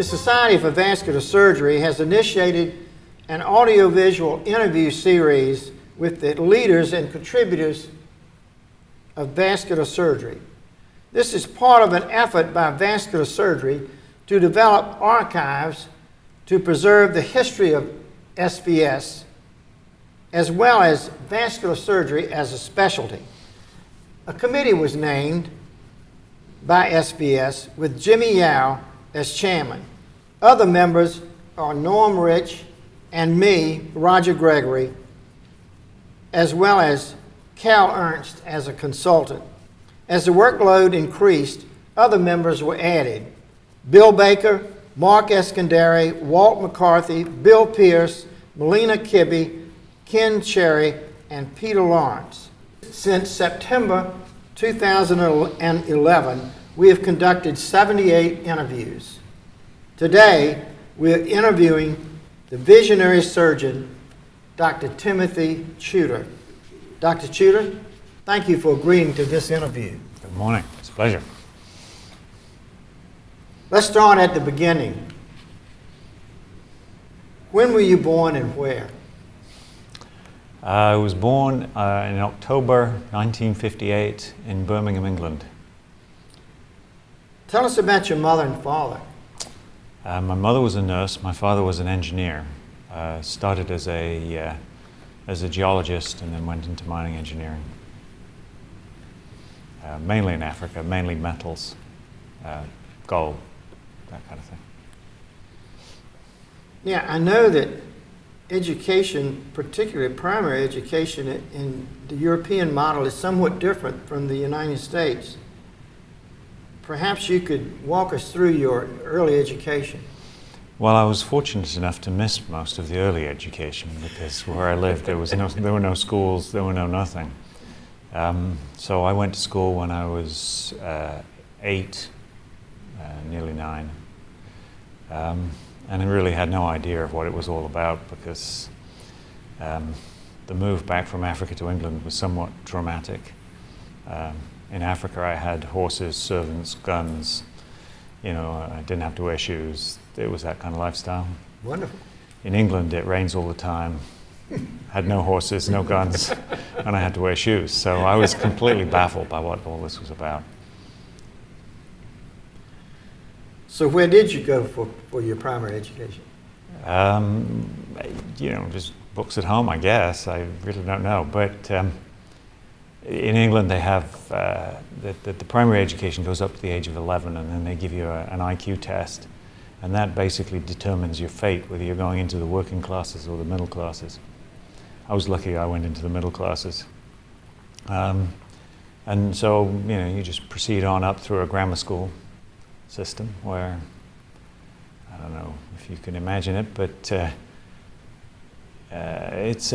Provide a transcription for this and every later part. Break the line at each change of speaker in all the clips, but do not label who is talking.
The Society for Vascular Surgery has initiated an audiovisual interview series with the leaders and contributors of vascular surgery. This is part of an effort by vascular surgery to develop archives to preserve the history of SVS, as well as vascular surgery as a specialty. A committee was named by SVS with Jimmy Yao as chairman. Other members are Norm Rich and me, Roger Gregory, as well as Cal Ernst as a consultant. As the workload increased, other members were added. Bill Baker, Mark Eskandari, Walt McCarthy, Bill Pierce, Melina Kibbe, Ken Cherry, and Peter Lawrence. Since September 2011, we have conducted 78 interviews. Today, we are interviewing the visionary surgeon, Dr. Timothy Chuter. Dr. Chuter, thank you for agreeing to this interview.
Good morning. It's a pleasure.
Let's start at the beginning. When were you born and where?
I was born in October 1958 in Birmingham, England.
Tell us about your mother and father.
My mother was a nurse. My father was an engineer. Started as a geologist and then went into mining engineering. Mainly in Africa, mainly metals, gold, that kind of thing.
Yeah, I know that education, particularly primary education in the European model, is somewhat different from the United States. Perhaps you could walk us through your early education.
Well, I was fortunate enough to miss most of the early education because where I lived there were no schools, there were no nothing. So I went to school when I was 8, nearly 9. And I really had no idea of what it was all about because the move back from Africa to England was somewhat traumatic. In Africa I had horses, servants, guns, I didn't have to wear shoes. It was that kind of lifestyle.
Wonderful.
In England it rains all the time, had no horses, no guns, and I had to wear shoes. So I was completely baffled by what all this was about.
So where did you go for your primary education?
Just books at home, I guess. I really don't know. But in England, they have the primary education goes up to the age of 11, and then they give you an IQ test, and that basically determines your fate, whether you're going into the working classes or the middle classes. I was lucky I went into the middle classes. And so, you just proceed on up through a grammar school system where, I don't know if you can imagine it, but it's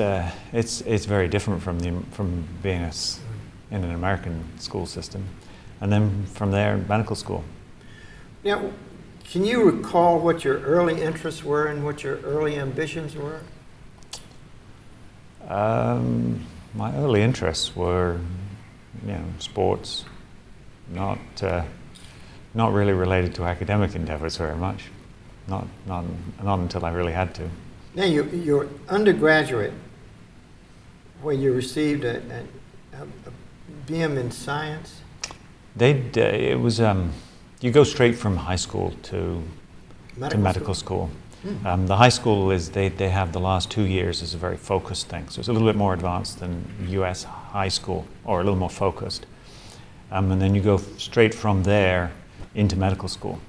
very different from being in an American school system, and then from there medical school.
Now, can you recall what your early interests were and what your early ambitions were?
My early interests were, sports, not really related to academic endeavors very much. Not until I really had to.
Now, your undergraduate, where you received a BM in science?
It was, you go straight from high school to medical school.
Mm.
The high school they have the last 2 years as a very focused thing. So it's a little bit more advanced than US high school, or a little more focused. And then you go straight from there into medical school.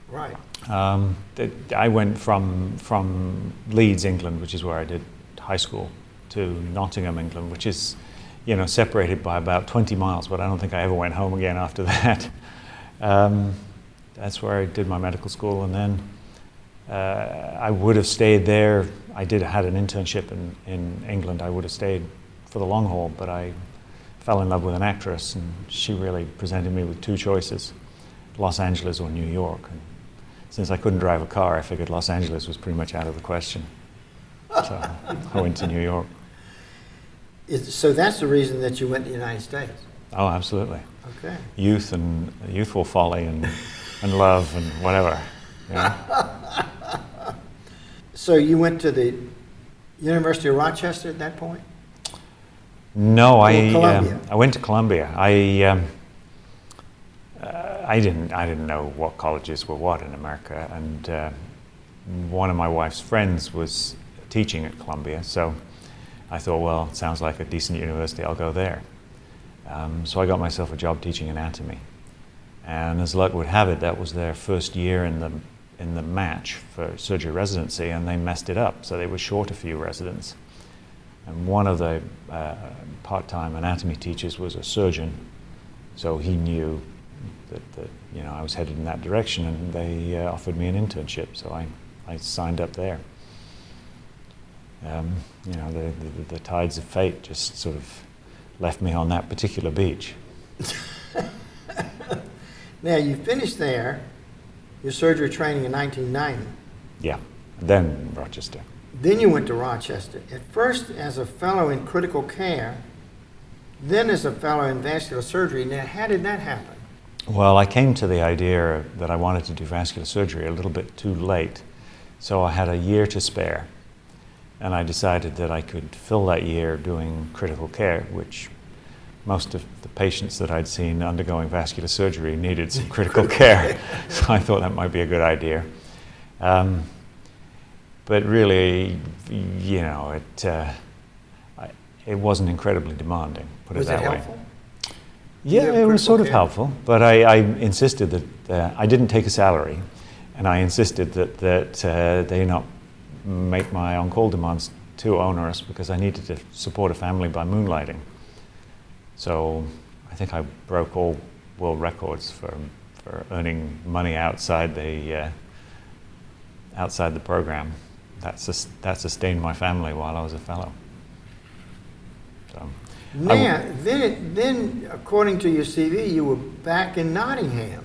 Right.
I went from Leeds, England, which is where I did high school, to Nottingham, England, which is, separated by about 20 miles, but I don't think I ever went home again after that. That's where I did my medical school, and then I would have stayed there. I had an internship in England. I would have stayed for the long haul, but I fell in love with an actress, and she really presented me with two choices: Los Angeles or New York. And since I couldn't drive a car, I figured Los Angeles was pretty much out of the question. So I went to New York.
So that's the reason that you went to the United States?
Oh, absolutely.
Okay.
Youth and youthful folly and love and whatever. You know?
So you went to the University of Rochester at that point?
No,
Columbia?
I went to Columbia. I didn't know what colleges were what in America, and one of my wife's friends was teaching at Columbia, so I thought, well, it sounds like a decent university, I'll go there. So I got myself a job teaching anatomy, and as luck would have it, that was their first year in the match for surgery residency, and they messed it up, so they were short a few residents. And one of the part-time anatomy teachers was a surgeon, so he knew that I was headed in that direction, and they offered me an internship, so I signed up there. The tides of fate just sort of left me on that particular beach.
Now, you finished there, your surgery training in 1990.
Yeah, then Rochester.
Then you went to Rochester, at first as a fellow in critical care, then as a fellow in vascular surgery. Now, how did that happen?
Well, I came to the idea that I wanted to do vascular surgery a little bit too late, so I had a year to spare, and I decided that I could fill that year doing critical care, which most of the patients that I'd seen undergoing vascular surgery needed some critical care, so I thought that might be a good idea. But really, it wasn't incredibly demanding, put it that way.
Was it helpful?
Yeah, it was sort of helpful, but I insisted that I didn't take a salary, and I insisted that they not make my on-call demands too onerous, because I needed to support a family by moonlighting. So I think I broke all world records for earning money outside the program. That sustained my family while I was a fellow. So.
Now, then, according to your CV, you were back in Nottingham.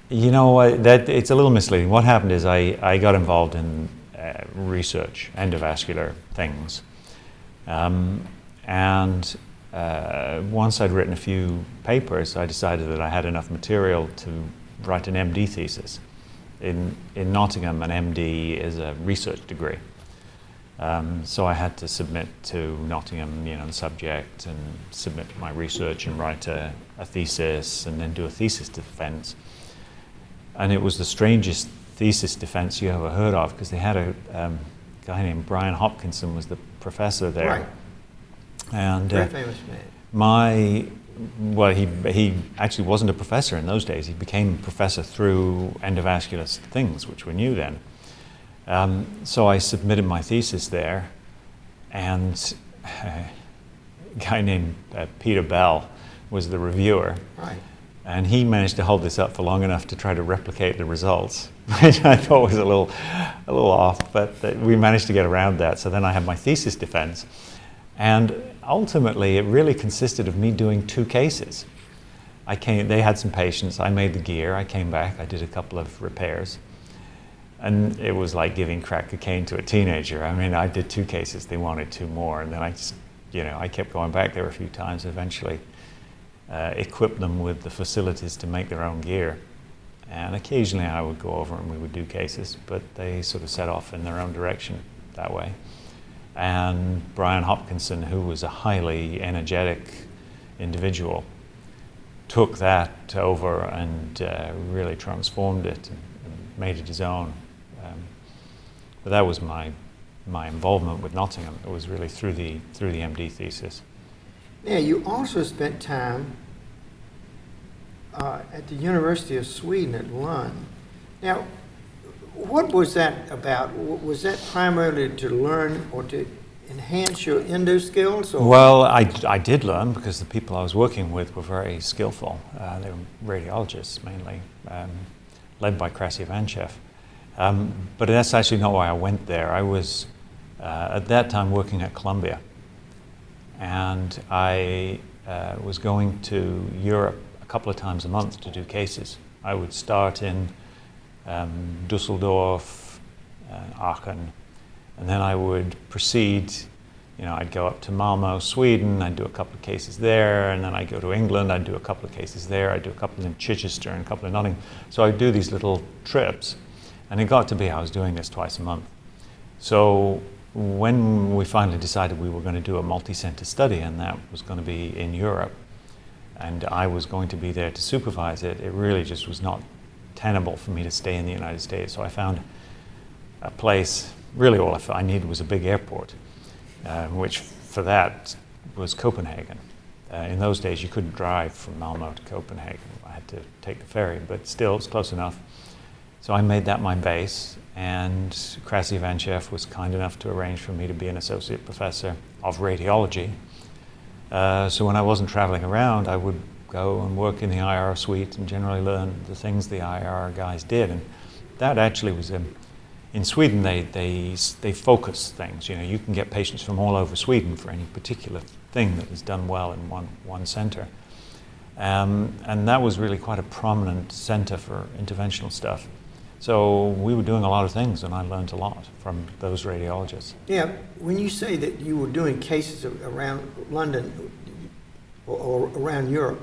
You know, that it's a little misleading. What happened is I got involved in research, endovascular things, and once I'd written a few papers, I decided that I had enough material to write an MD thesis. In Nottingham, an MD is a research degree. So I had to submit to Nottingham, the subject, and submit my research and write a thesis, and then do a thesis defense. And it was the strangest thesis defense you ever heard of, because they had a guy named Brian Hopkinson was the professor there.
Right.
And
very famous man.
He actually wasn't a professor in those days. He became a professor through endovascular things, which were new then. So I submitted my thesis there, and a guy named Peter Bell was the reviewer.
Right.
And he managed to hold this up for long enough to try to replicate the results, which I thought was a little off, but we managed to get around that. So then I had my thesis defense, and ultimately it really consisted of me doing two cases. They had some patients, I made the gear, I came back, I did a couple of repairs. And it was like giving crack cocaine to a teenager. I mean, I did two cases, they wanted two more, and then I kept going back there a few times, eventually equipped them with the facilities to make their own gear. And occasionally I would go over and we would do cases, but they sort of set off in their own direction that way. And Brian Hopkinson, who was a highly energetic individual, took that over and really transformed it and made it his own. But that was my involvement with Nottingham. It was really through the MD thesis.
Now, you also spent time at the University of Sweden at Lund. Now, what was that about? Was that primarily to learn or to enhance your endo skills? Or?
Well, I did learn, because the people I was working with were very skillful. They were radiologists mainly, led by Krasi Vanchev. But that's actually not why I went there. I was, at that time, working at Columbia. And I was going to Europe a couple of times a month to do cases. I would start in Dusseldorf, Aachen, and then I would proceed I'd go up to Malmo, Sweden, I'd do a couple of cases there, and then I'd go to England, I'd do a couple of cases there, I'd do a couple in Chichester and a couple in Nottingham. So I'd do these little trips, and it got to be I was doing this twice a month. So when we finally decided we were going to do a multi-center study, and that was going to be in Europe, and I was going to be there to supervise it, it really just was not tenable for me to stay in the United States. So I found a place, really all I needed was a big airport, which for that was Copenhagen. In those days you couldn't drive from Malmo to Copenhagen. I had to take the ferry, but still it's close enough. So I made that my base, and Krasi Vanchev was kind enough to arrange for me to be an associate professor of radiology. So when I wasn't traveling around, I would go and work in the IR suite and generally learn the things the IR guys did. And that actually was, in Sweden, they focus things. You can get patients from all over Sweden for any particular thing that is done well in one center. And that was really quite a prominent center for interventional stuff. So we were doing a lot of things, and I learned a lot from those radiologists.
Yeah, when you say that you were doing cases around London or around Europe,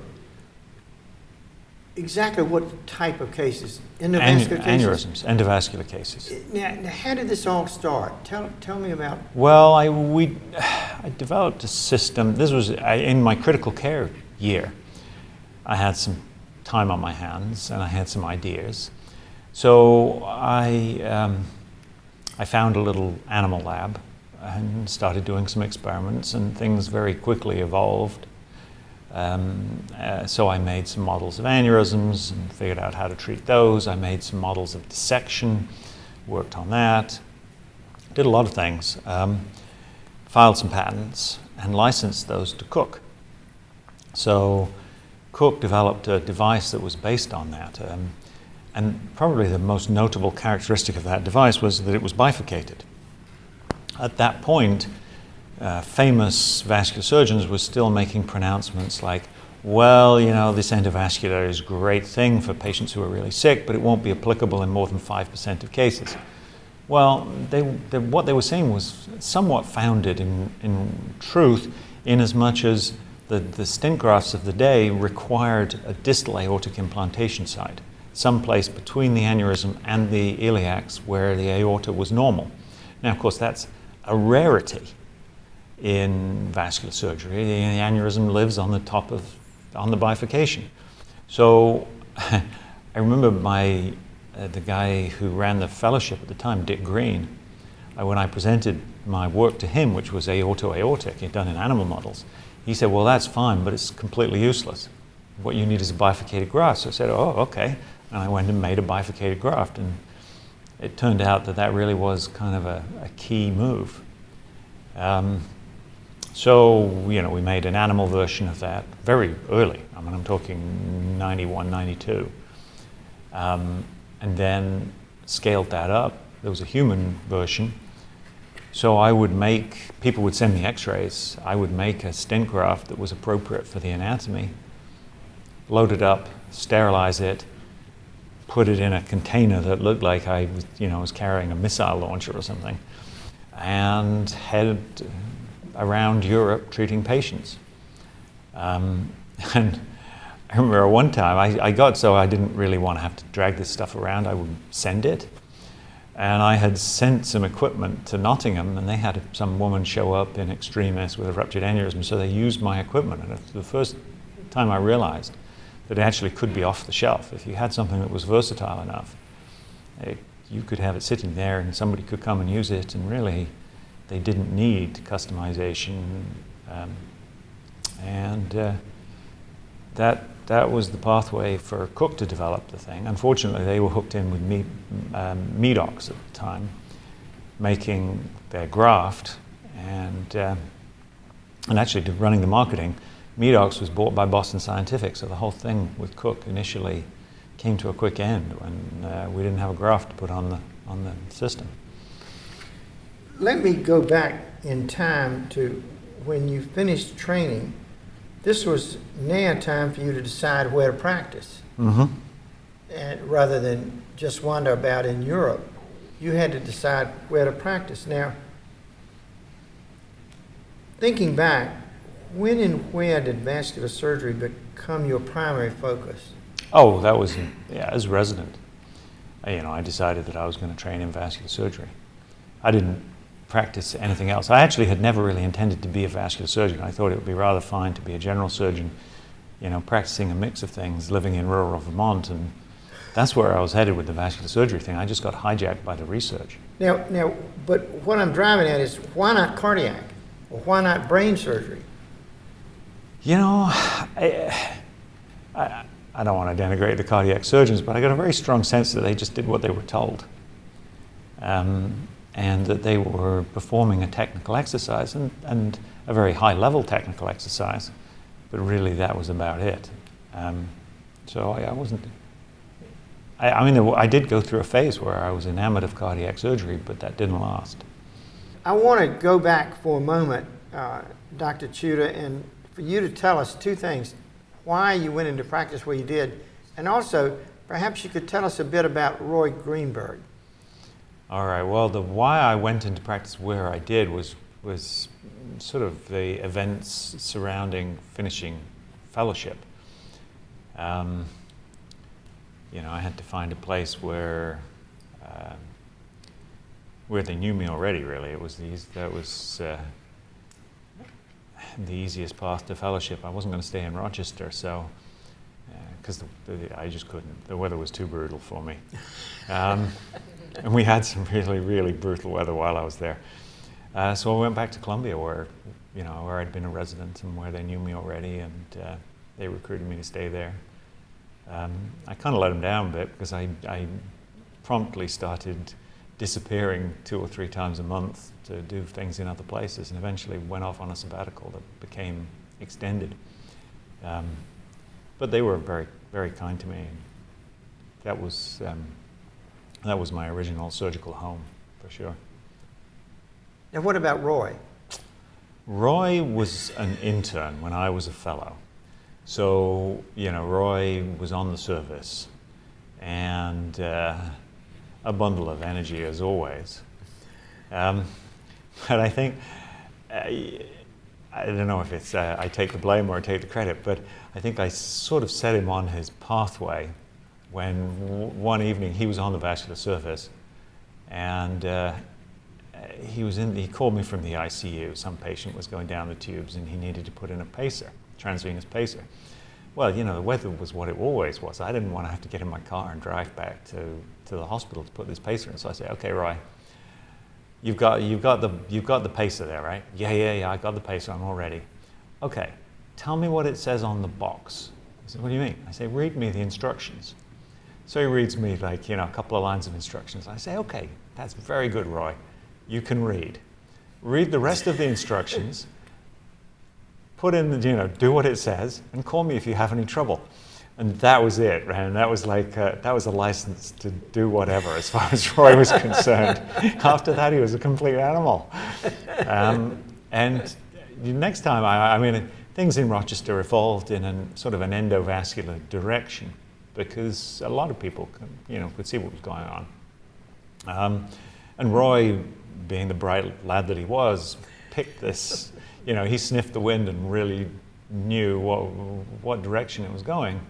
exactly what type of cases? Endovascular cases?
Aneurysms, endovascular cases.
Now, how did this all start? Tell me about.
Well, I developed a system. This was in my critical care year. I had some time on my hands, and I had some ideas. So I found a little animal lab and started doing some experiments, and things very quickly evolved. So I made some models of aneurysms and figured out how to treat those. I made some models of dissection, worked on that, did a lot of things, filed some patents, and licensed those to Cook. So Cook developed a device that was based on that. And probably the most notable characteristic of that device was that it was bifurcated. At that point, famous vascular surgeons were still making pronouncements like, well, this endovascular is a great thing for patients who are really sick, but it won't be applicable in more than 5% of cases. Well, what they were saying was somewhat founded in truth, in as much as the stent grafts of the day required a distal aortic implantation site, someplace between the aneurysm and the iliacs where the aorta was normal. Now, of course, that's a rarity in vascular surgery. The aneurysm lives on the bifurcation. So I remember the guy who ran the fellowship at the time, Dick Green, when I presented my work to him, which was aorto-aortic, done in animal models, he said, well, that's fine, but it's completely useless. What you need is a bifurcated graft. So I said, oh, okay. And I went and made a bifurcated graft, and it turned out that really was kind of a key move. So, we made an animal version of that very early. I mean, I'm talking 91, 92. And then scaled that up. There was a human version. So people would send me x-rays. I would make a stent graft that was appropriate for the anatomy, load it up, sterilize it, put it in a container that looked like I was carrying a missile launcher or something, and headed around Europe treating patients. And I remember one time I got so I didn't really want to have to drag this stuff around. I would send it. And I had sent some equipment to Nottingham, and they had some woman show up in extremis with a ruptured aneurysm, so they used my equipment. And it's the first time I realized that it actually could be off the shelf. If you had something that was versatile enough, you could have it sitting there and somebody could come and use it, and really they didn't need customization. That was the pathway for Cook to develop the thing. Unfortunately, they were hooked in with Medox at the time, making their graft, and actually running the marketing. Medox was bought by Boston Scientific, so the whole thing with Cook initially came to a quick end when we didn't have a graft to put on the system.
Let me go back in time to when you finished training. This was now time for you to decide where to practice.
Mm-hmm.
And rather than just wander about in Europe, you had to decide where to practice. Now, Thinking back, when and where did vascular surgery become your primary focus?
Oh, that was, as a resident. I decided that I was going to train in vascular surgery. I didn't practice anything else. I actually had never really intended to be a vascular surgeon. I thought it would be rather fine to be a general surgeon, practicing a mix of things, living in rural Vermont, and that's where I was headed with the vascular surgery thing. I just got hijacked by the research.
Now, but what I'm driving at is, why not cardiac? Or why not brain surgery?
I don't want to denigrate the cardiac surgeons, but I got a very strong sense that they just did what they were told. And that they were performing a technical exercise and a very high-level technical exercise, but really that was about it. So I wasn't. I did go through a phase where I was enamored of cardiac surgery, but that didn't last.
I want to go back for a moment, Dr. Chuter, and for you to tell us two things: why you went into practice where you did, and also perhaps you could tell us a bit about Roy Greenberg.
All right. Well, the why I went into practice where I did was sort of the events surrounding finishing fellowship. I had to find a place where they knew me already. Really, that was the easiest path to fellowship. I wasn't going to stay in Rochester, so because I just couldn't. The weather was too brutal for me. And we had some really, really brutal weather while I was there. So I went back to Columbia where I'd been a resident and where they knew me already, and they recruited me to stay there. I kind of let them down a bit because I promptly started disappearing 2 or 3 times a month to do things in other places, and eventually went off on a sabbatical that became extended. But they were very, very kind to me. That was my original surgical home, for sure.
Now, what about Roy?
Roy was an intern when I was a fellow. So, Roy was on the service, and a bundle of energy as always. But I think, I don't know if it's I take the blame or I take the credit, but I think I sort of set him on his pathway when one evening he was on the vascular surface, and he called me from the ICU. Some patient was going down the tubes and he needed to put in a pacer, transvenous pacer. Well, the weather was what it always was. I didn't want to have to get in my car and drive back to the hospital to put this pacer in. So I said, okay, Roy, you've got the pacer there, right? Yeah, I got the pacer, I'm all ready. Okay, tell me what it says on the box. He said, what do you mean? I say, read me the instructions. So he reads me a couple of lines of instructions. I say, okay, that's very good, Roy. You can read. Read the rest of the instructions, put in, do what it says, and call me if you have any trouble. And that was it, right? And that was that was a license to do whatever as far as Roy was concerned. After that, he was a complete animal. And next time, things in Rochester evolved in sort of an endovascular direction, because a lot of people could see what was going on. And Roy, being the bright lad that he was, picked this, he sniffed the wind and really knew what direction it was going.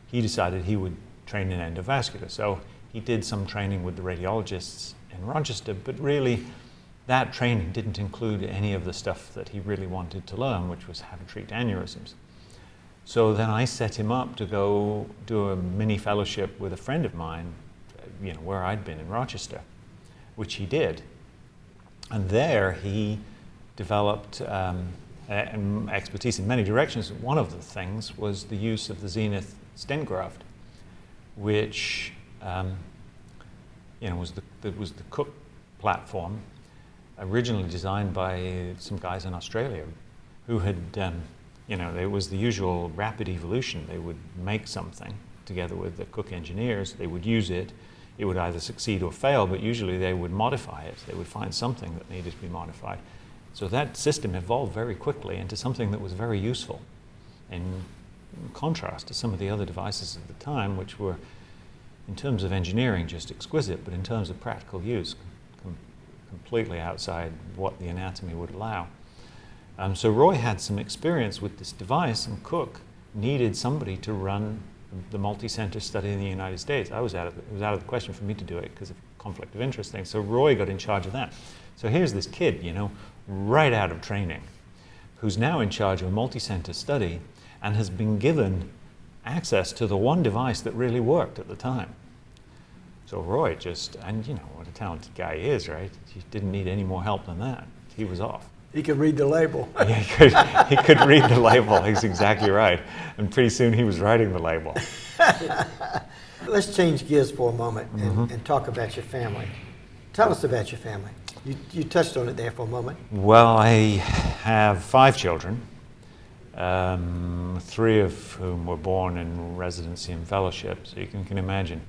He decided he would train in endovascular. So he did some training with the radiologists in Rochester, but really that training didn't include any of the stuff that he really wanted to learn, which was how to treat aneurysms. So then I set him up to go do a mini fellowship with a friend of mine, where I'd been in Rochester, which he did. And there he developed expertise in many directions. One of the things was the use of the Zenith stent graft, which was the Cook platform, originally designed by some guys in Australia who had it was the usual rapid evolution. They would make something together with the Cook engineers, they would use it, it would either succeed or fail, but usually they would modify it. They would find something that needed to be modified. So that system evolved very quickly into something that was very useful, in contrast to some of the other devices of the time, which were, in terms of engineering, just exquisite, but in terms of practical use, completely outside what the anatomy would allow. So Roy had some experience with this device, and Cook needed somebody to run the multi-center study in the United States. It was out of the question for me to do it because of conflict of interest thing. So Roy got in charge of that. So here's this kid, you know, right out of training, who's now in charge of a multi-center study and has been given access to the one device that really worked at the time. So Roy and you know what a talented guy he is, right? He didn't need any more help than that. He was off.
He could read the label.
Yeah, he could read the label. He's exactly right. And pretty soon he was writing the label.
Let's change gears for a moment and talk about your family. Tell us about your family. You touched on it there for a moment.
Well, I have 5 children, 3 of whom were born in residency and fellowship. So you can imagine,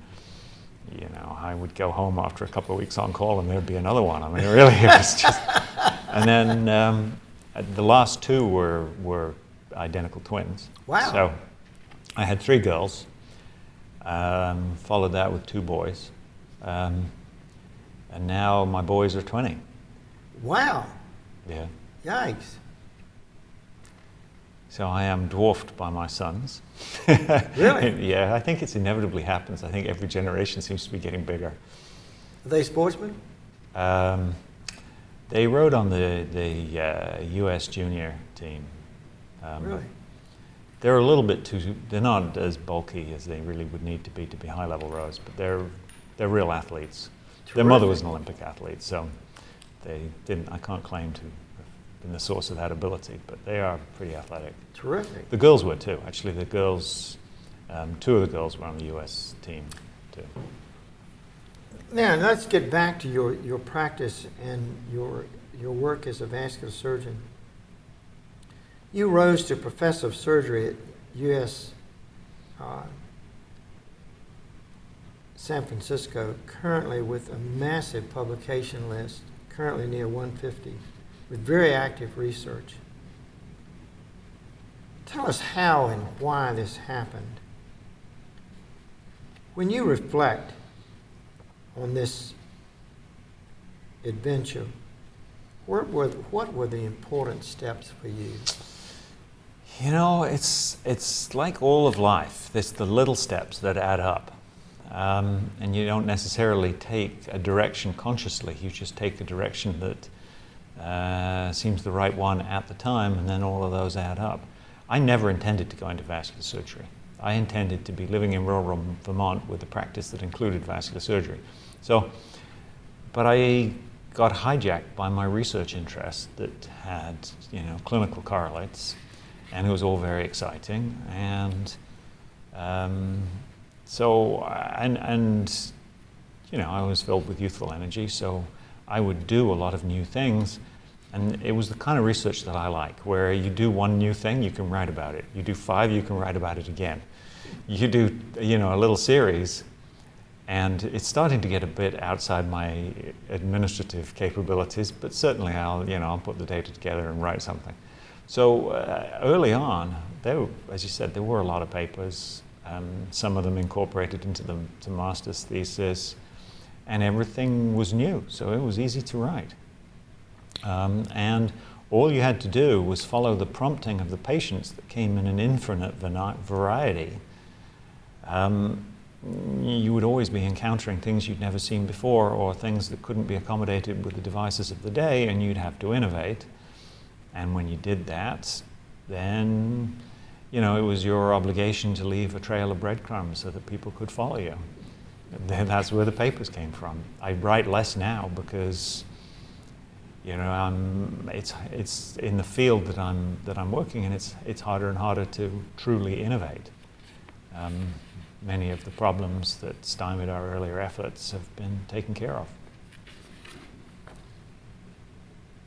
you know, I would go home after a couple of weeks on call and there'd be another one. I mean, really, it was just... And then the last 2 were identical twins.
Wow.
So I had 3 girls, followed that with 2 boys, and now my boys are 20.
Wow.
Yeah.
Yikes.
So I am dwarfed by my sons.
Really?
Yeah, I think it inevitably happens. I think every generation seems to be getting bigger.
Are they sportsmen?
They rode on the U.S. junior team.
Really?
They're a little bit they're not as bulky as they really would need to be high-level rowers, but they're real athletes.
Terrific.
Their mother was an Olympic athlete, so I can't claim to have been the source of that ability, but they are pretty athletic.
Terrific.
The girls were too. Actually, the girls, 2 of the girls were on the U.S. team too.
Now, let's get back to your practice and your work as a vascular surgeon. You rose to professor of surgery at U.S. San Francisco, currently with a massive publication list, currently near 150, with very active research. Tell us how and why this happened. When you reflect on this adventure, what were the important steps for you?
You know, it's like all of life. There's the little steps that add up. And you don't necessarily take a direction consciously. You just take the direction that seems the right one at the time, and then all of those add up. I never intended to go into vascular surgery. I intended to be living in rural Vermont with a practice that included vascular surgery. But I got hijacked by my research interest that had, you know, clinical correlates, and it was all very exciting. And you know, I was filled with youthful energy, so I would do a lot of new things. And it was the kind of research that I like, where you do one new thing, you can write about it. You do 5, you can write about it again. You do, you know, a little series, and it's starting to get a bit outside my administrative capabilities, but certainly I'll put the data together and write something. So early on, as you said, there were a lot of papers. Some of them incorporated into the master's thesis, and everything was new, so it was easy to write. And all you had to do was follow the prompting of the patients that came in an infinite variety. You would always be encountering things you'd never seen before, or things that couldn't be accommodated with the devices of the day, and you'd have to innovate. And when you did that, then, you know, it was your obligation to leave a trail of breadcrumbs so that people could follow you. That's where the papers came from. I write less now because, you know, it's in the field that I'm working in. It's harder and harder to truly innovate. Many of the problems that stymied our earlier efforts have been taken care of.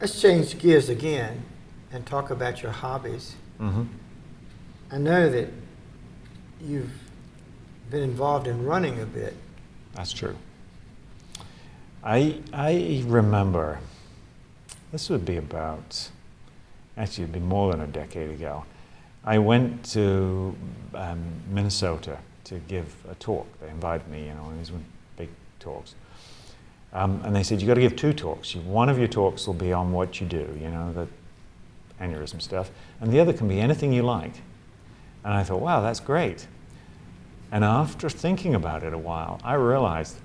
Let's change gears again and talk about your hobbies.
Mm-hmm.
I know that you've been involved in running a bit.
That's true. I remember, this would be about, actually it'd be more than a decade ago. I went to Minnesota to give a talk. They invited me, you know, and these were big talks. And they said, you got to give 2 talks. One of your talks will be on what you do, you know, that aneurysm stuff, and the other can be anything you like. And I thought, wow, that's great. And after thinking about it a while, I realized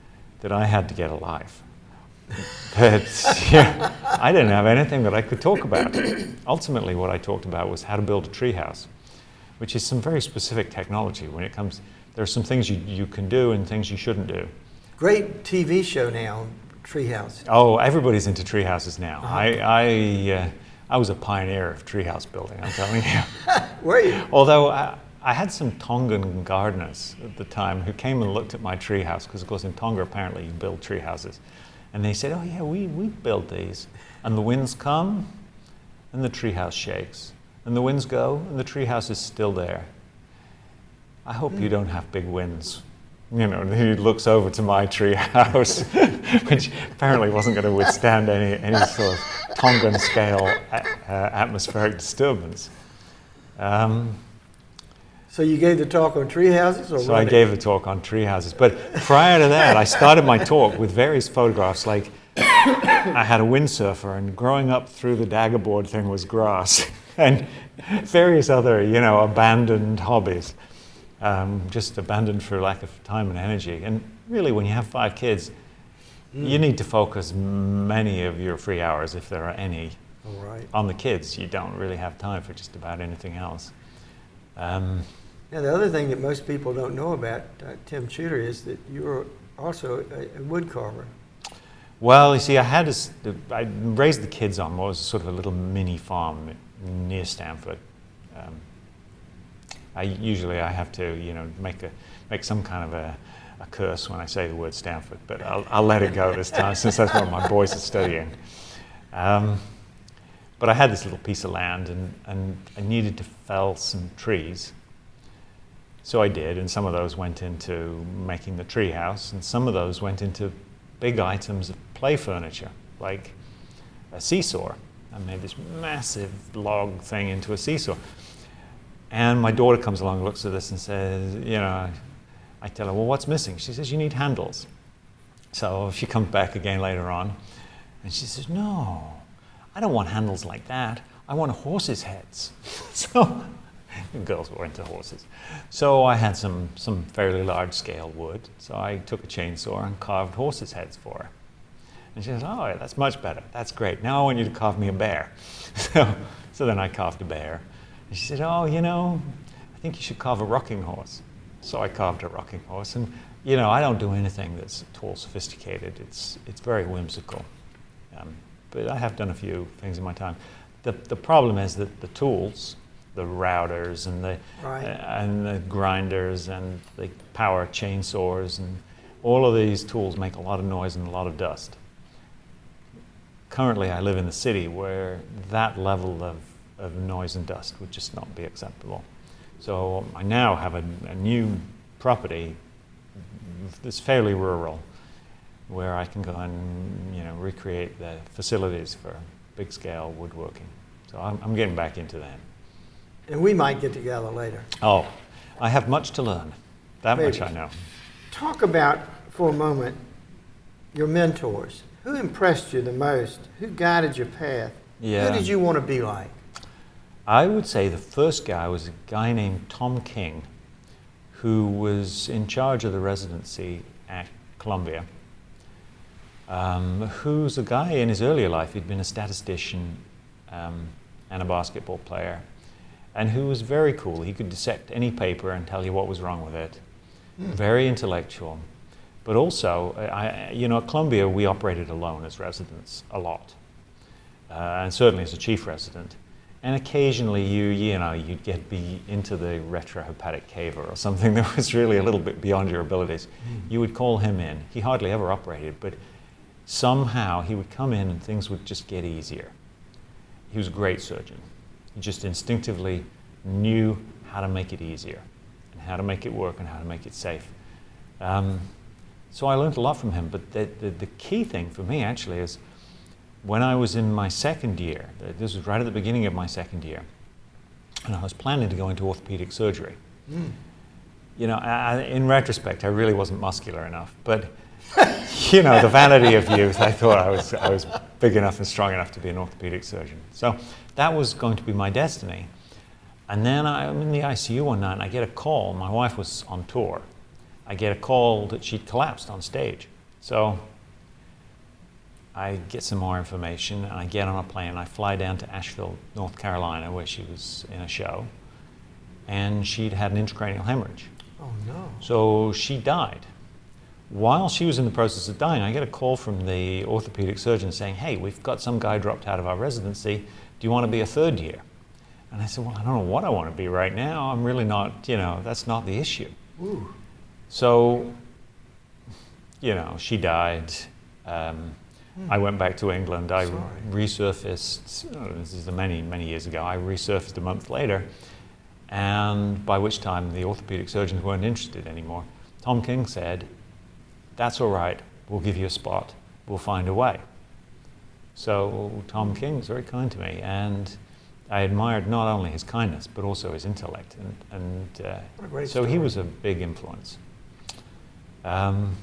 that I had to get a life. But yeah, I didn't have anything that I could talk about. Ultimately, what I talked about was how to build a treehouse, which is some very specific technology. When it comes, there are some things you can do and things you shouldn't do.
Great TV show now, Treehouse.
Oh, everybody's into treehouses now.
Uh-huh.
I was a pioneer of treehouse building, I'm telling you.
Were you?
Although I had some Tongan gardeners at the time who came and looked at my treehouse, because of course in Tonga apparently you build treehouses. And they said, oh yeah, we build these. And the winds come and the treehouse shakes. And the winds go and the treehouse is still there. I hope you don't have big winds. You know, he looks over to my treehouse, which apparently wasn't going to withstand any sort of Tongan scale atmospheric disturbance.
So you gave the talk on tree houses? Or
so I gave a talk on tree houses. But prior to that, I started my talk with various photographs. Like, I had a windsurfer, and growing up through the daggerboard thing was grass, and various other, you know, abandoned hobbies, just abandoned for lack of time and energy. And really, when you have 5 kids, you need to focus many of your free hours, if there are any, on the kids. You don't really have time for just about anything else.
Now, the other thing that most people don't know about Tim Chuter is that you're also a wood carver.
Well, you see, I raised the kids on what was sort of a little mini farm near Stanford. I have to, you know, make some kind of a curse when I say the word Stanford, but I'll let it go this time since that's what my boys are studying. But I had this little piece of land, and I needed to fell some trees. So I did, and some of those went into making the tree house, and some of those went into big items of play furniture, like a seesaw. I made this massive log thing into a seesaw. And my daughter comes along, looks at this and says, you know, I tell her, well, what's missing? She says, you need handles. So she comes back again later on, and she says, no, I don't want handles like that. I want horses' heads. So girls were into horses. So I had some fairly large scale wood. So I took a chainsaw and carved horses' heads for her. And she says, oh, yeah, that's much better. That's great. Now I want you to carve me a bear. So then I carved a bear. And she said, oh, you know, I think you should carve a rocking horse. So I carved a rocking horse. And, you know, I don't do anything that's at all sophisticated. It's very whimsical. But I have done a few things in my time. The problem is that the tools, the routers and the grinders and the power chainsaws and all of these tools make a lot of noise and a lot of dust. Currently, I live in the city where that level of noise and dust would just not be acceptable. So I now have a new property that's fairly rural, where I can go and, you know, recreate the facilities for big scale woodworking. So I'm getting back into that.
And we might get together later.
Oh, I have much to learn. That
Maybe.
much I know.
Talk about, for a moment, your mentors. Who impressed you the most? Who guided your path?
Yeah.
Who did you want to be like?
I would say the first guy was a guy named Tom King, who was in charge of the residency at Columbia, who's a guy in his earlier life. He'd been a statistician and a basketball player, and who was very cool. He could dissect any paper and tell you what was wrong with it. Very intellectual. But also, you know, at Columbia, we operated alone as residents a lot, and certainly as a chief resident. And occasionally, you'd be into the retrohepatic caver or something that was really a little bit beyond your abilities. You would call him in. He hardly ever operated, but somehow he would come in and things would just get easier. He was a great surgeon. He just instinctively knew how to make it easier and how to make it work and how to make it safe. So I learned a lot from him, but the key thing for me actually is when I was in my second year, this was right at the beginning of my second year, and I was planning to go into orthopedic surgery. You know, in retrospect, I really wasn't muscular enough, but you know, the vanity of youth, I thought I was big enough and strong enough to be an orthopedic surgeon. So that was going to be my destiny. And then I'm in the ICU one night and I get a call. My wife was on tour. I get a call that she'd collapsed on stage. So I get some more information and I get on a plane. I fly down to Asheville, North Carolina, where she was in a show. And she'd had an intracranial hemorrhage.
Oh, no.
So she died. While she was in the process of dying, I get a call from the orthopedic surgeon saying, hey, we've got some guy dropped out of our residency. Do you want to be a third year? And I said, well, I don't know what I want to be right now. I'm really not, that's not the issue.
Ooh.
So, she died. I went back to England. I resurfaced, this is many, many years ago. I resurfaced a month later. And by which time the orthopedic surgeons weren't interested anymore. Tom King said, that's all right, we'll give you a spot, we'll find a way. So Tom King was very kind to me, and I admired not only his kindness, but also his intellect. So he was a big influence. And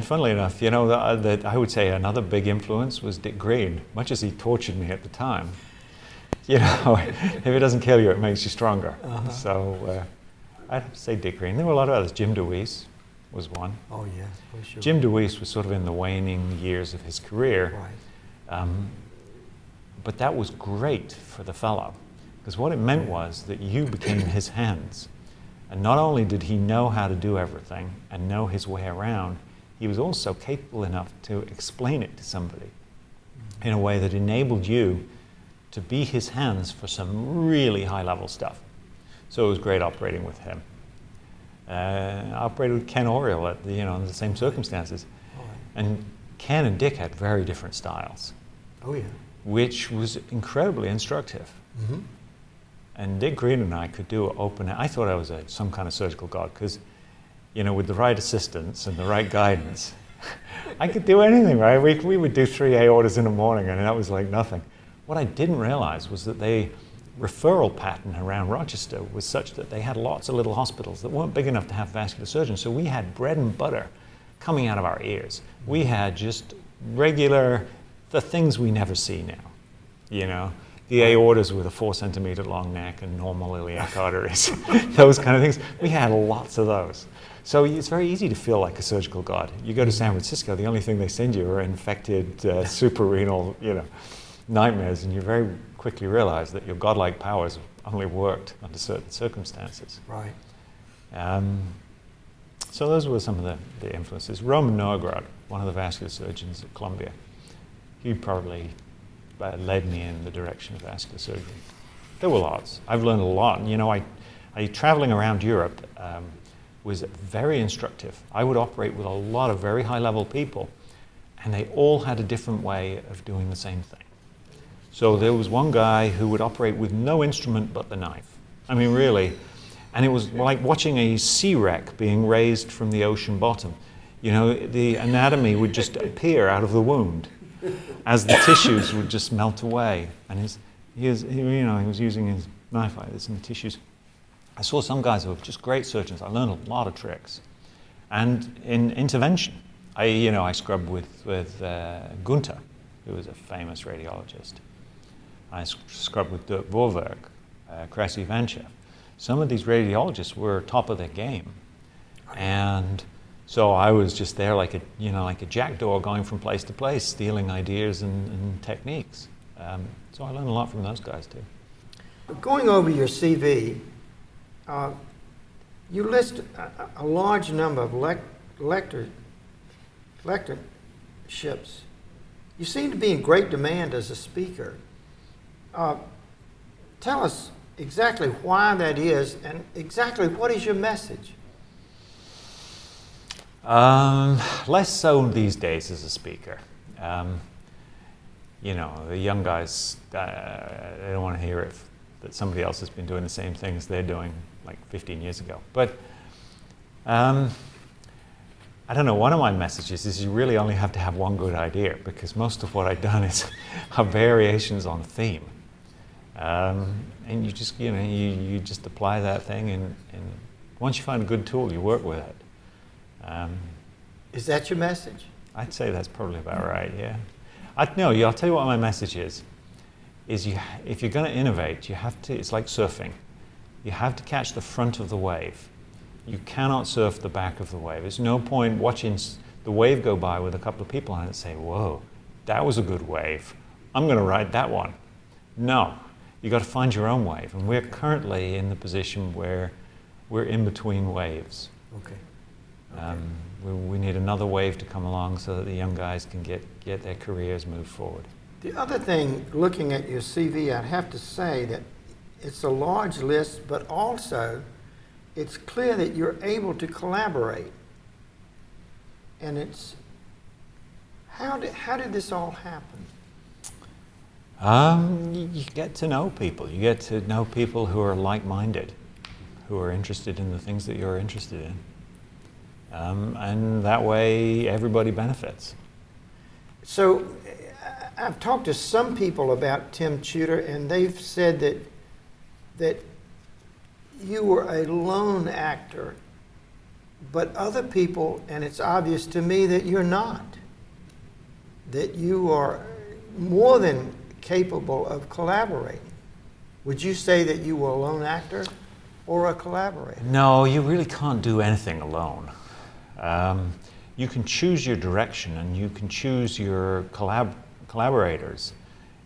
funnily enough, I would say another big influence was Dick Green, much as he tortured me at the time. If it doesn't kill you, it makes you stronger.
Uh-huh.
So I'd have to say Dick Green. There were a lot of others. Jim DeWeese was one.
Oh, yeah, for sure.
Jim DeWeese was sort of in the waning years of his career.
Right.
But that was great for the fellow, because what it meant was that you became his hands. And not only did he know how to do everything and know his way around, he was also capable enough to explain it to somebody in a way that enabled you to be his hands for some really high-level stuff. So it was great operating with him. I operated with Ken Oriel in the same circumstances.
Right.
And Ken and Dick had very different styles.
Oh, yeah.
Which was incredibly instructive.
Mm-hmm.
And Dick Green and I could do I thought I was some kind of surgical god, because, with the right assistance and the right guidance, I could do anything, right? We would do 3 aortas in the morning, and that was like nothing. What I didn't realize was that the referral pattern around Rochester was such that they had lots of little hospitals that weren't big enough to have vascular surgeons. So we had bread and butter coming out of our ears. We had just regular, the things we never see now, the aortas with a 4-centimeter long neck and normal iliac arteries, those kind of things. We had lots of those. So it's very easy to feel like a surgical god. You go to San Francisco, the only thing they send you are infected suprarenal, nightmares, and you very quickly realize that your godlike powers only worked under certain circumstances.
Right.
So those were some of the influences. Roman Noagrad, one of the vascular surgeons at Columbia, he probably led me in the direction of vascular surgery. There were lots. I've learned a lot. I traveling around Europe was very instructive. I would operate with a lot of very high-level people, and they all had a different way of doing the same thing. So there was one guy who would operate with no instrument but the knife. I mean, really. And it was like watching a sea wreck being raised from the ocean bottom. The anatomy would just appear out of the wound as the tissues would just melt away. And he was using his knife like this in the tissues. I saw some guys who were just great surgeons. I learned a lot of tricks. And in intervention, I scrubbed with Gunther, who was a famous radiologist. I scrubbed with Dirk Voorwerk, Krasi Vanchev. Some of these radiologists were top of their game. And so I was just there like a jackdaw going from place to place, stealing ideas and techniques. So I learned a lot from those guys too.
Going over your CV, you list a large number of lectureships. You seem to be in great demand as a speaker. Tell us exactly why that is, and exactly what is your message?
Less so these days as a speaker. The young guys, they don't want to hear that somebody else has been doing the same things they're doing like 15 years ago. But I don't know, one of my messages is you really only have to have one good idea, because most of what I've done are variations on theme. And you just, you just apply that thing, and once you find a good tool, you work with it.
Is that your message?
I'd say that's probably about right, yeah. I'll tell you what my message is. is if you're going to innovate, you have to, it's like surfing. You have to catch the front of the wave. You cannot surf the back of the wave. There's no point watching the wave go by with a couple of people on it and say, whoa, that was a good wave. I'm going to ride that one. No, you got to find your own wave. And we're currently in the position where we're in between waves.
Okay.
We need another wave to come along so that the young guys can get their careers moved forward.
The other thing, looking at your CV, I'd have to say that it's a large list, but also it's clear that you're able to collaborate. And it's, how did this all happen?
You get to know people. You get to know people who are like-minded, who are interested in the things that you're interested in. And that way everybody benefits.
So I've talked to some people about Tim Chuter, and they've said that you were a lone actor, but other people, and it's obvious to me that you're not, that you are more than capable of collaborating. Would you say that you were a lone actor or a collaborator?
No, you really can't do anything alone. You can choose your direction and you can choose your collaborators,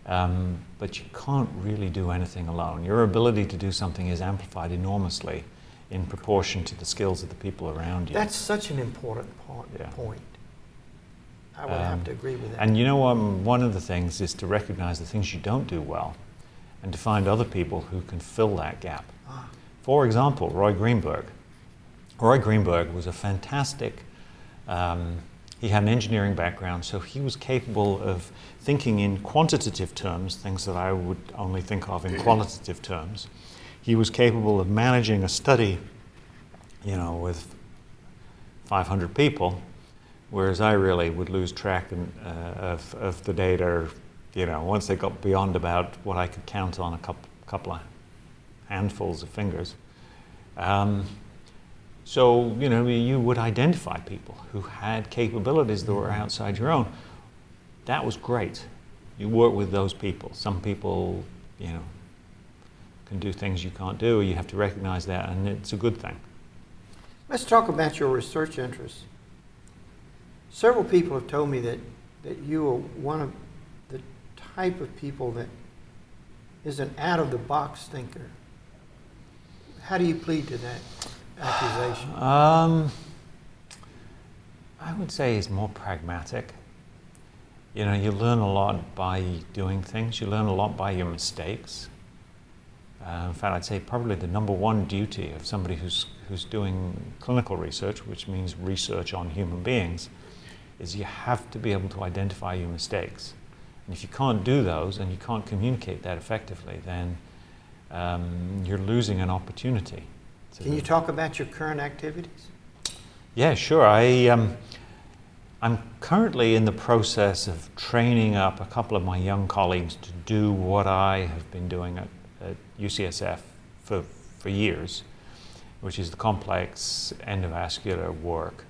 but you can't really do anything alone. Your ability to do something is amplified enormously in proportion to the skills of the people around you.
That's such an important point. I would have to agree with that.
And you know what, one of the things is to recognize the things you don't do well and to find other people who can fill that gap. For example, Roy Greenberg. Roy Greenberg was a fantastic, he had an engineering background, so he was capable of thinking in quantitative terms, things that I would only think of in qualitative terms. He was capable of managing a study, you know, with 500 people, whereas I really would lose track of the data, you know, once they got beyond about what I could count on a couple of handfuls of fingers. So, you know, you would identify people who had capabilities that were outside your own. That was great. You work with those people. Some people, you know, can do things you can't do. You have to recognize that, and it's a good thing.
Let's talk about your research interests. Several people have told me that you are one of the type of people that is an out-of-the-box thinker. How do you plead to that accusation?
I would say it's more pragmatic. You know, you learn a lot by doing things. You learn a lot by your mistakes. In fact, I'd say probably the number one duty of somebody who's doing clinical research, which means research on human beings, is you have to be able to identify your mistakes. And if you can't do those and you can't communicate that effectively, then you're losing an opportunity.
Can you talk about your current activities?
Yeah, sure. I'm currently in the process of training up a couple of my young colleagues to do what I have been doing at UCSF for years, which is the complex endovascular work.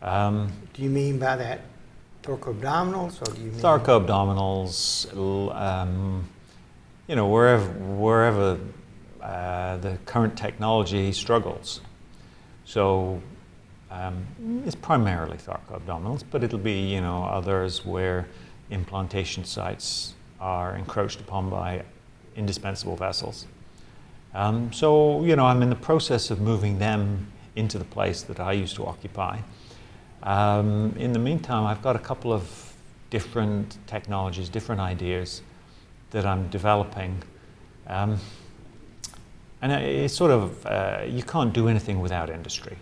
Do you mean by that thoracoabdominals, or do you mean
thoracoabdominals, you know, wherever the current technology struggles. So it's primarily thoracoabdominals, but it'll be, you know, others where implantation sites are encroached upon by indispensable vessels. So, you know, I'm in the process of moving them into the place that I used to occupy. In the meantime, I've got a couple of different technologies, different ideas that I'm developing. And it's sort of, you can't do anything without industry.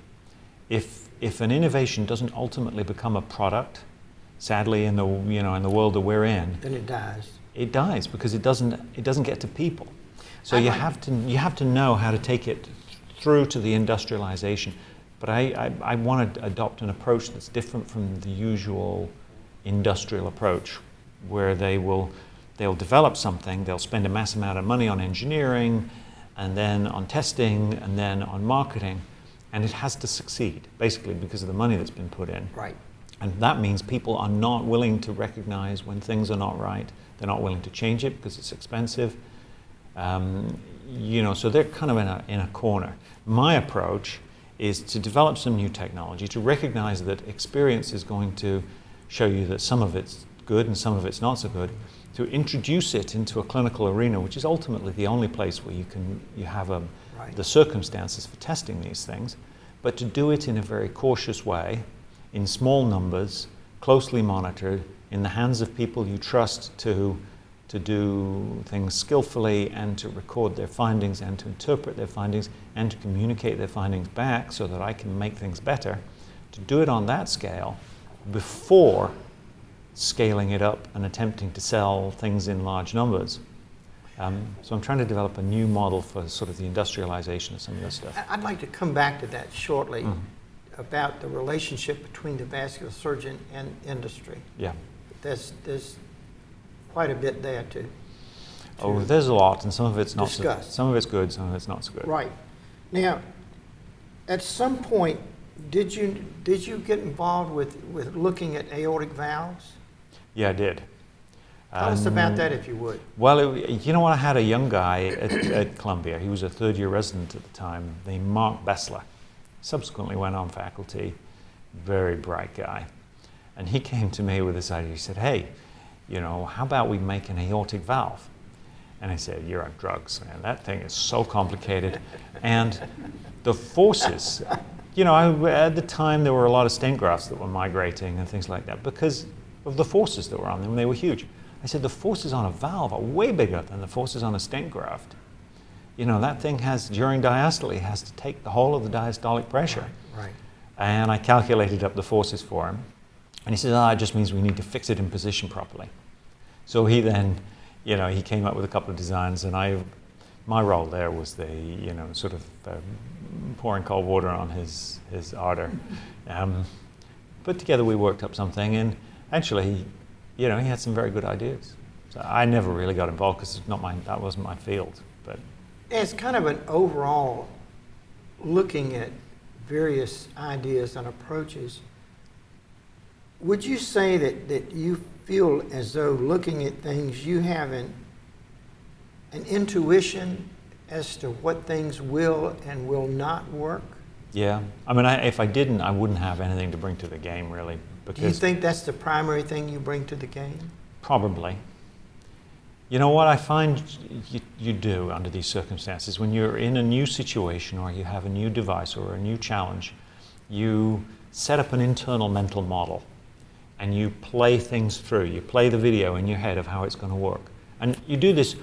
If an innovation doesn't ultimately become a product, sadly in the world that we're in,
then it dies.
It dies because it doesn't get to people. So you have to know how to take it through to the industrialization. But I want to adopt an approach that's different from the usual industrial approach, where they'll develop something, they'll spend a mass amount of money on engineering, and then on testing, and then on marketing, and it has to succeed, basically because of the money that's been put in.
Right.
And that means people are not willing to recognize when things are not right. They're not willing to change it because it's expensive. So they're kind of in a corner. My approach is to develop some new technology, to recognize that experience is going to show you that some of it's good and some of it's not so good, to introduce it into a clinical arena, which is ultimately the only place where you have the circumstances for testing these things, but to do it in a very cautious way, in small numbers, closely monitored, in the hands of people you trust to do things skillfully and to record their findings and to interpret their findings and to communicate their findings back so that I can make things better, to do it on that scale before scaling it up and attempting to sell things in large numbers. So I'm trying to develop a new model for sort of the industrialization of some of this stuff.
I'd like to come back to that shortly, about the relationship between the vascular surgeon and industry.
Yeah.
There's quite a bit there to
there's a lot, and some of it's not
discuss.
some of it's good, some of it's not so good.
Right. Now, at some point, did you get involved with looking at aortic valves?
Yeah, I did.
Tell us about that, if you would.
Well, you know what? I had a young guy at Columbia. He was a third-year resident at the time, named Mark Bessler. Subsequently went on faculty, very bright guy. And he came to me with this idea. He said, hey, how about we make an aortic valve? And I said, you're on drugs, man. That thing is so complicated. And the forces, at the time there were a lot of stent grafts that were migrating and things like that because of the forces that were on them. They were huge. I said, the forces on a valve are way bigger than the forces on a stent graft. That thing during diastole, has to take the whole of the diastolic pressure.
Right.
And I calculated up the forces for him. And he said, it just means we need to fix it in position properly. So he then, he came up with a couple of designs, and my role there was sort of pouring cold water on his ardor. But together we worked up something, and actually, he had some very good ideas. So I never really got involved because that wasn't my field. But
as kind of an overall looking at various ideas and approaches, would you say that you feel as though looking at things you have an intuition as to what things will and will not work?
Yeah. If I didn't, I wouldn't have anything to bring to the game, really.
Do you think that's the primary thing you bring to the game?
Probably. You know what I find you do under these circumstances, when you're in a new situation or you have a new device or a new challenge, you set up an internal mental model and you play things through. You play the video in your head of how it's going to work. And you do this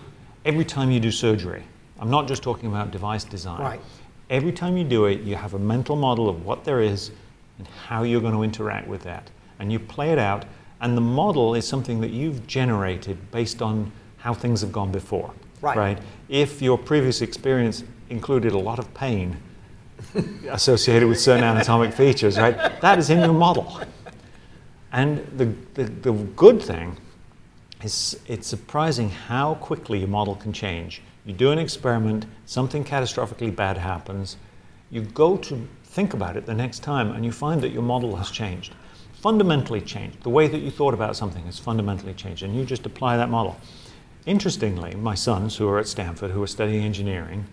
every time you do surgery. I'm not just talking about device design.
Right.
Every time you do it, you have a mental model of what there is and how you're going to interact with that. And you play it out, and the model is something that you've generated based on how things have gone before.
Right.
If your previous experience included a lot of pain associated with certain anatomic features, right, that is in your model. And the good thing is it's surprising how quickly your model can change. You do an experiment, something catastrophically bad happens, you go to think about it the next time and you find that your model has changed. Fundamentally changed. The way that you thought about something has fundamentally changed, and you just apply that model. Interestingly, my sons, who are at Stanford, who are studying engineering,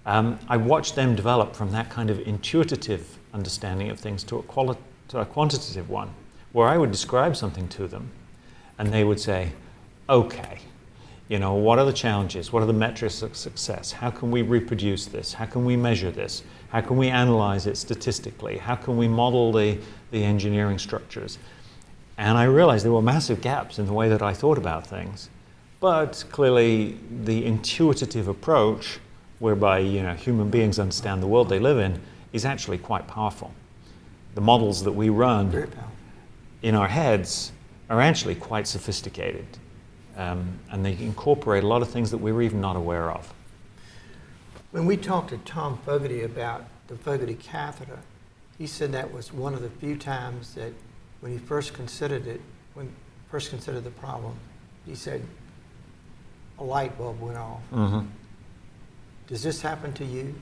I watched them develop from that kind of intuitive understanding of things to a quantitative one, where I would describe something to them, and they would say, okay, what are the challenges? What are the metrics of success? How can we reproduce this? How can we measure this? How can we analyze it statistically? How can we model the engineering structures? And I realized there were massive gaps in the way that I thought about things. But clearly, the intuitive approach, whereby human beings understand the world they live in, is actually quite powerful. The models that we run in our heads are actually quite sophisticated. And they incorporate a lot of things that we're even not aware of.
When we talked to Tom Fogarty about the Fogarty catheter, he said that was one of the few times that when he first considered the problem, he said a light bulb went off.
Mm-hmm.
Does this happen to you?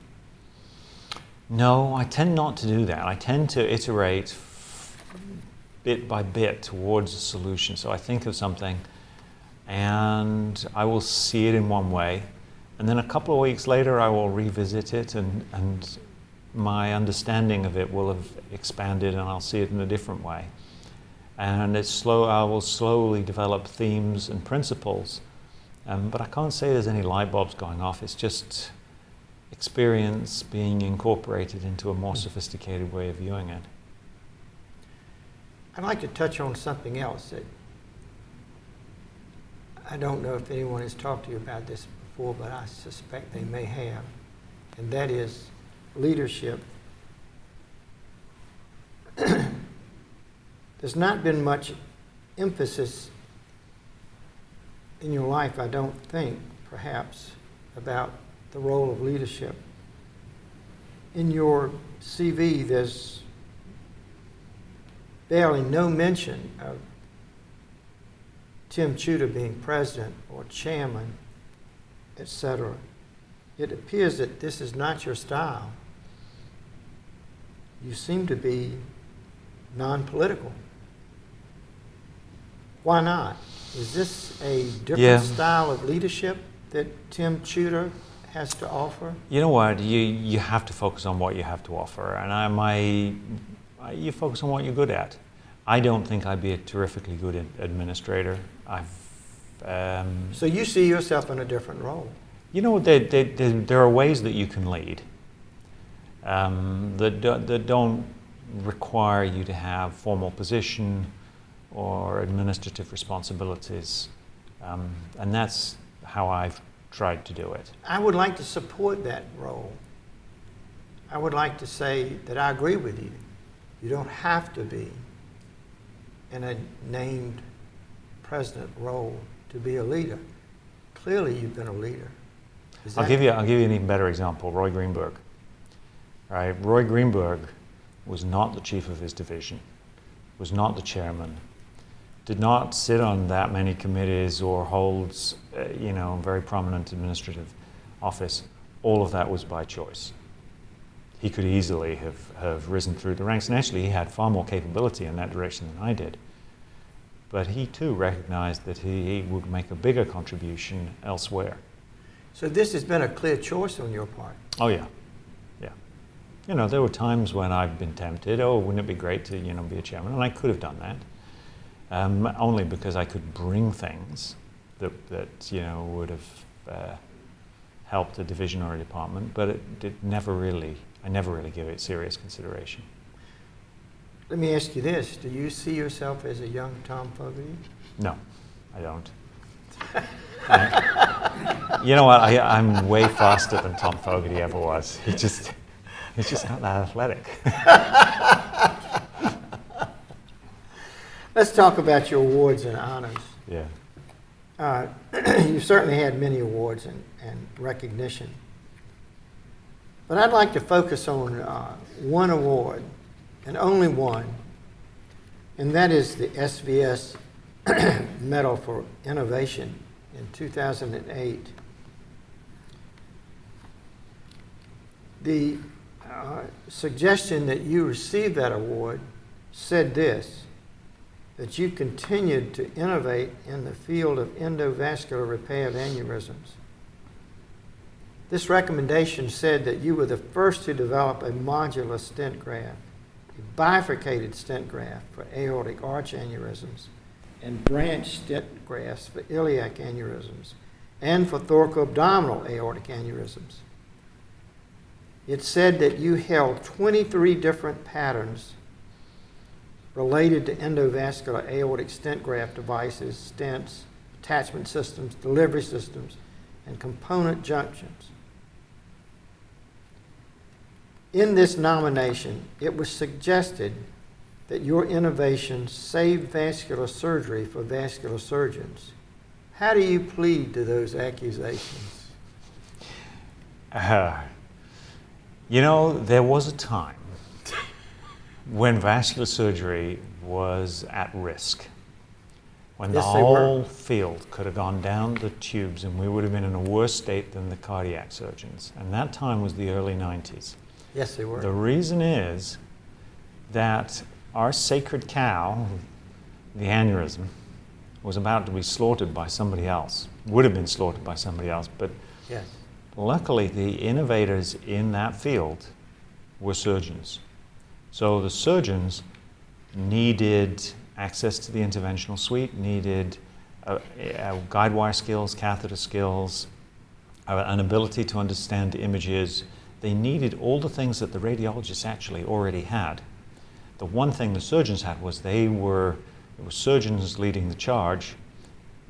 No, I tend not to do that. I tend to iterate bit by bit towards a solution. So I think of something and I will see it in one way, and then a couple of weeks later I will revisit it, and my understanding of it will have expanded and I'll see it in a different way. And I will slowly develop themes and principles, but I can't say there's any light bulbs going off. It's just experience being incorporated into a more sophisticated way of viewing it.
I'd like to touch on something else that I don't know if anyone has talked to you about this before, but I suspect they may have, and that is leadership. There's not been much emphasis in your life, I don't think, perhaps, about the role of leadership. In your CV, there's barely no mention of Tim Chuter being president or chairman, etc. It appears that this is not your style. You seem to be non-political. Why not? Is this a different style of leadership that Tim Chuter has to offer?
You know what? You have to focus on what you have to offer, and you focus on what you're good at. I don't think I'd be a terrifically good administrator.
So you see yourself in a different role?
You know, there are ways that you can lead that don't require you to have formal position or administrative responsibilities, and that's how I've tried to do it.
I would like to support that role. I would like to say that I agree with you. You don't have to be in a named president role to be a leader. Clearly, you've been a leader.
I'll give you an even better example. Roy Greenberg. Right? Roy Greenberg was not the chief of his division, was not the chairman, did not sit on that many committees or holds, very prominent administrative office. All of that was by choice. He could easily have risen through the ranks, and actually he had far more capability in that direction than I did. But he too recognized that he would make a bigger contribution elsewhere.
So this has been a clear choice on your part?
Oh yeah, yeah. You know, there were times when I've been tempted, wouldn't it be great to, be a chairman? And I could have done that. Only because I could bring things that would have helped a division or a department, but I never really gave it serious consideration.
Let me ask you this: do you see yourself as a young Tom Fogarty?
No, I don't. You know what? I'm way faster than Tom Fogarty ever was. He's just not that athletic.
Let's talk about your awards and honors.
Yeah.
You've certainly had many awards and recognition. But I'd like to focus on one award, and only one, and that is the SVS Medal for Innovation in 2008. The suggestion that you receive that award said this: that you continued to innovate in the field of endovascular repair of aneurysms. This recommendation said that you were the first to develop a modular stent graft, a bifurcated stent graft for aortic arch aneurysms, and branch stent grafts for iliac aneurysms, and for thoracoabdominal aortic aneurysms. It said that you held 23 different patents related to endovascular aortic stent graft devices, stents, attachment systems, delivery systems, and component junctions. In this nomination, it was suggested that your innovations saved vascular surgery for vascular surgeons. How do you plead to those accusations?
There was a time when vascular surgery was at risk, when the whole field could have gone down the tubes and we would have been in a worse state than the cardiac surgeons. And that time was the early 90s.
Yes, they were.
The reason is that our sacred cow, the aneurysm, was about to be slaughtered by somebody else, would have been slaughtered by somebody else, but
Yes.
luckily the innovators in that field were surgeons. So the surgeons needed access to the interventional suite, needed guide wire skills, catheter skills, an ability to understand images. They needed all the things that the radiologists actually already had. The one thing the surgeons had was it was surgeons leading the charge,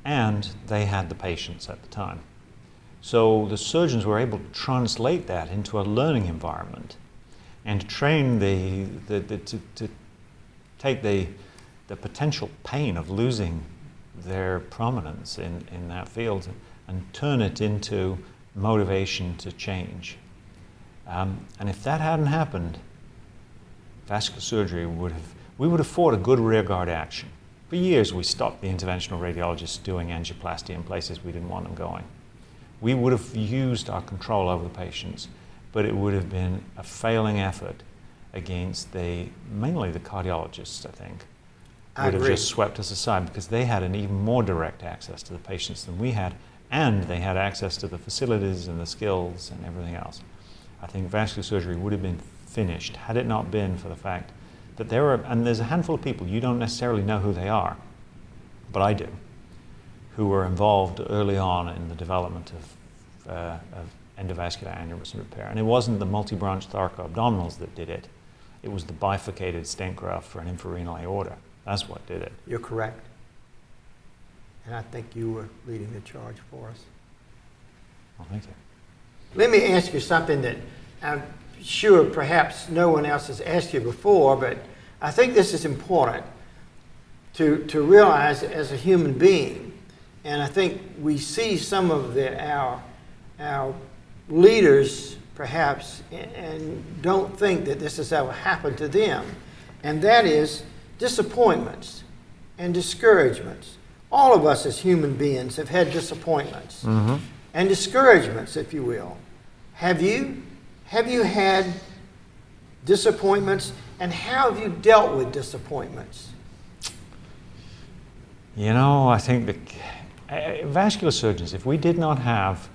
and they had the patients at the time. So the surgeons were able to translate that into a learning environment and to train to take the potential pain of losing their prominence in that field and turn it into motivation to change. And if that hadn't happened, vascular surgery we would have fought a good rearguard action. For years we stopped the interventional radiologists doing angioplasty in places we didn't want them going. We would have used our control over the patients, but it would have been a failing effort against mainly the cardiologists, I think. Would have just swept us aside because they had an even more direct access to the patients than we had, and they had access to the facilities and the skills and everything else. I think vascular surgery would have been finished had it not been for the fact that there's a handful of people, you don't necessarily know who they are, but I do, who were involved early on in the development of endovascular aneurysm repair. And it wasn't the multi-branch thoracoabdominals that did it. It was the bifurcated stent graft for an infrarenal aorta. That's what did it.
You're correct. And I think you were leading the charge for us.
Well, thank you.
Let me ask you something that I'm sure perhaps no one else has asked you before, but I think this is important to realize as a human being. And I think we see some of our leaders perhaps and don't think that this has ever happened to them. And that is disappointments and discouragements. All of us as human beings have had disappointments and discouragements, if you will. Have you had disappointments, and how have you dealt with disappointments?
You know, I think vascular surgeons, if we did not have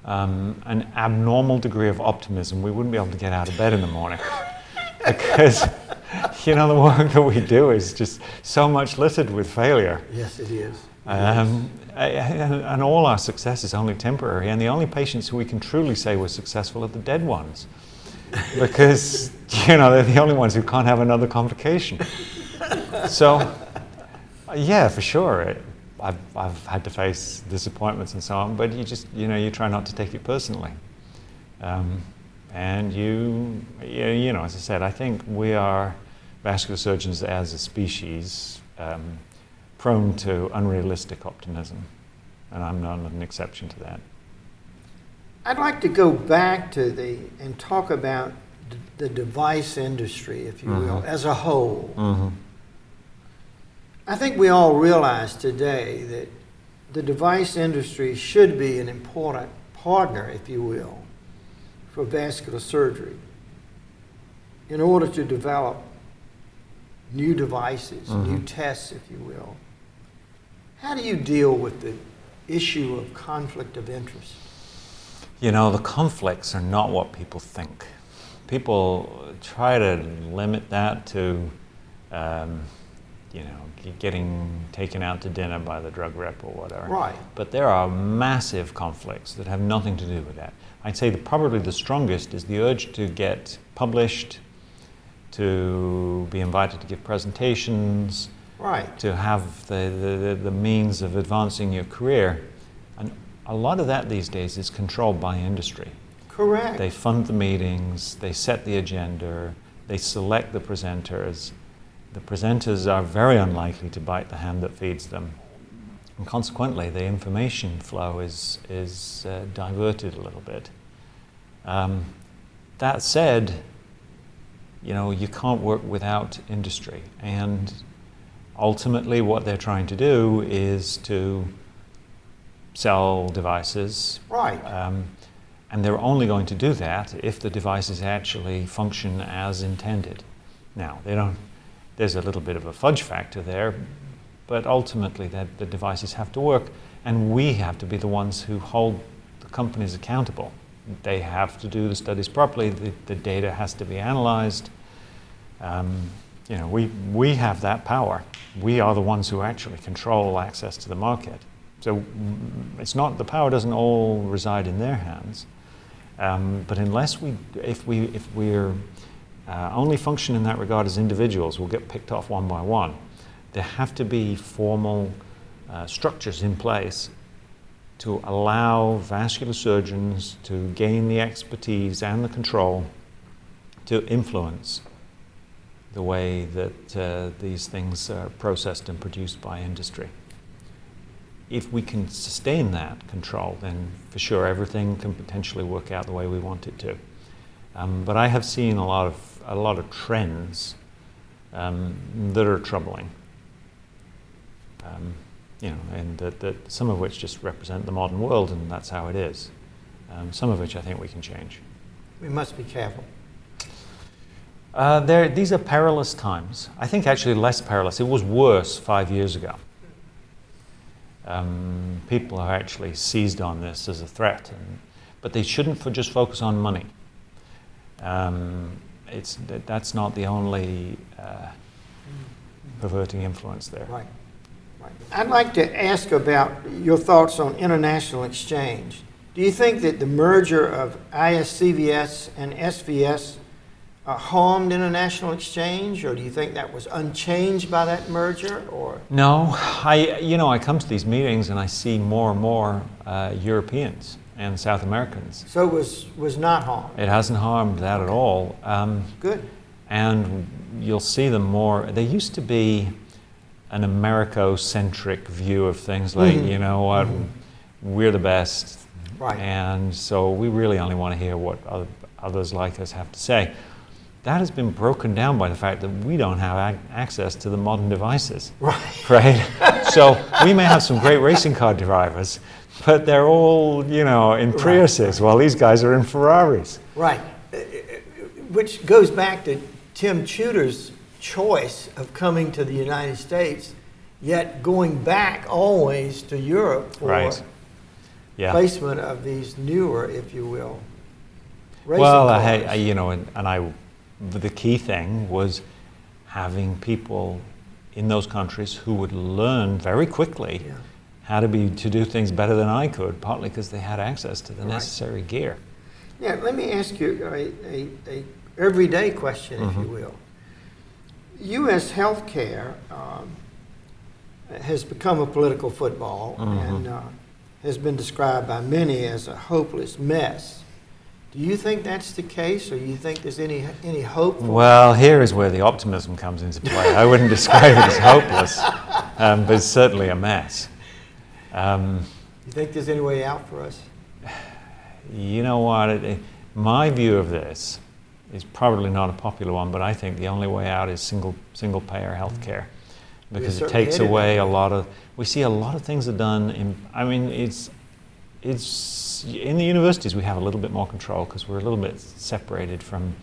an abnormal degree of optimism, we wouldn't be able to get out of bed in the morning. Because, you know, the work that we do is just so much littered with failure.
Yes, it is.
And all our success is only temporary, and the only patients who we can truly say were successful are the dead ones. Because, you know, they're the only ones who can't have another complication. So, yeah, for sure. I've had to face disappointments and so on, but you try not to take it personally. And you know, as I said, I think we are vascular surgeons as a species prone to unrealistic optimism, and I'm not an exception to that.
I'd like to go back and talk about the device industry, if you will, as a whole. I think we all realize today that the device industry should be an important partner, if you will, for vascular surgery in order to develop new devices, new tests, if you will. How do you deal with the issue of conflict of interest?
You know, the conflicts are not what people think. People try to limit that to, getting taken out to dinner by the drug rep or whatever.
Right.
But there are massive conflicts that have nothing to do with that. I'd say probably the strongest is the urge to get published, to be invited to give presentations,
right,
to have the means of advancing your career. And a lot of that these days is controlled by industry.
Correct.
They fund the meetings, they set the agenda, they select the presenters. The presenters are very unlikely to bite the hand that feeds them. And consequently, the information flow is diverted a little bit. That said, you know, you can't work without industry. And ultimately, what they're trying to do is to sell devices.
Right.
And they're only going to do that if the devices actually function as intended. Now, they don't. There's a little bit of a fudge factor there, but ultimately the devices have to work, and we have to be the ones who hold the companies accountable. They have to do the studies properly. The data has to be analyzed. We have that power. We are the ones who actually control access to the market. So it's not, the power doesn't all reside in their hands. But if we're only function in that regard as individuals, we'll get picked off one by one. There have to be formal structures in place to allow vascular surgeons to gain the expertise and the control to influence the way that these things are processed and produced by industry. If we can sustain that control, then for sure everything can potentially work out the way we want it to. But I have seen a lot of trends that are troubling. And that some of which just represent the modern world, and that's how it is. Some of which I think we can change.
We must be careful.
These are perilous times. I think actually less perilous. It was worse 5 years ago. People have actually seized on this as a threat, but they shouldn't just focus on money. That's not the only perverting influence there.
Right. I'd like to ask about your thoughts on international exchange. Do you think that the merger of ISCVS and SVS harmed international exchange, or do you think that was unchanged by that merger? Or
no, I come to these meetings and I see more and more Europeans and South Americans.
So it was not harmed.
It hasn't harmed that at all.
Good.
And you'll see them more. There used to be an Americo-centric view of things, like, you know what, we're the best.
Right.
And so we really only want to hear what others like us have to say. That has been broken down by the fact that we don't have access to the modern devices.
Right.
Right? So we may have some great racing car drivers, but they're all, in Priuses, while these guys are in Ferraris.
Right. Which goes back to Tim Chuter's choice of coming to the United States, yet going back always to Europe for placement of these newer, if you will, racing cars.
The key thing was having people in those countries who would learn very quickly how to do things better than I could, partly because they had access to the necessary gear.
Yeah, let me ask you a everyday question, if you will. U.S. healthcare has become a political football and has been described by many as a hopeless mess. Do you think that's the case, or do you think there's any hope for
Well, here is where the optimism comes into play. I wouldn't describe it as hopeless, but it's certainly a mess.
You think there's any way out for us?
You know what? My view of this is probably not a popular one, but I think the only way out is single payer health care, because it takes away a lot of. We see a lot of things are done it's in the universities we have a little bit more control because we're a little bit separated from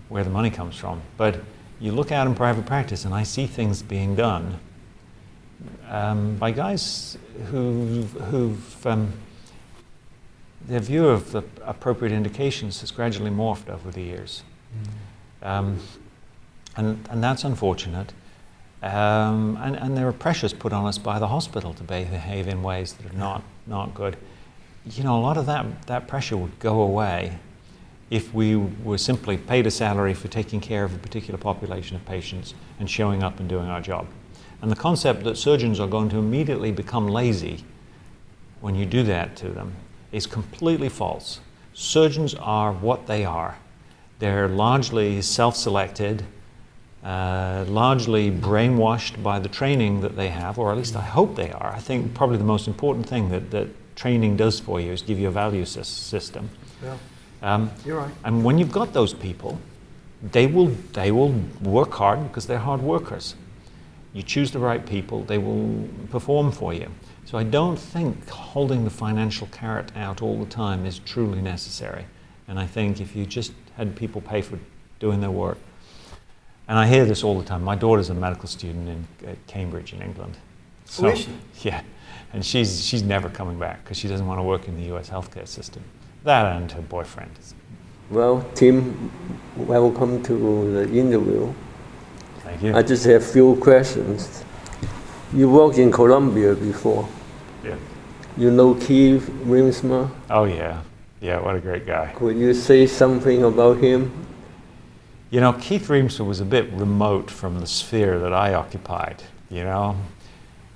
where the money comes from. But you look out in private practice, and I see things being done by guys who've their view of the appropriate indications has gradually morphed over the years. And that's unfortunate. And there are pressures put on us by the hospital to behave in ways that are not good. A lot of that pressure would go away if we were simply paid a salary for taking care of a particular population of patients and showing up and doing our job. And the concept that surgeons are going to immediately become lazy when you do that to them is completely false. Surgeons are what they are. They're largely self-selected, largely brainwashed by the training that they have, or at least I hope they are. I think probably the most important thing that training does for you is give you a value system.
Yeah. You're right.
And when you've got those people, they will work hard because they're hard workers. You choose the right people, they will perform for you. So I don't think holding the financial carrot out all the time is truly necessary. And I think if you just had people pay for doing their work. And I hear this all the time. My daughter's a medical student at Cambridge in England. So,
is she?
yeah, and she's never coming back because she doesn't want to work in the US healthcare system. That and her boyfriend.
Well, Tim, welcome to the interview.
Thank you.
I just have few questions. You worked in Colombia before.
Yeah.
You know Keith Rimsma?
Oh yeah, yeah. What a great guy.
Could you say something about him?
You know, Keith Reamster was a bit remote from the sphere that I occupied, you know?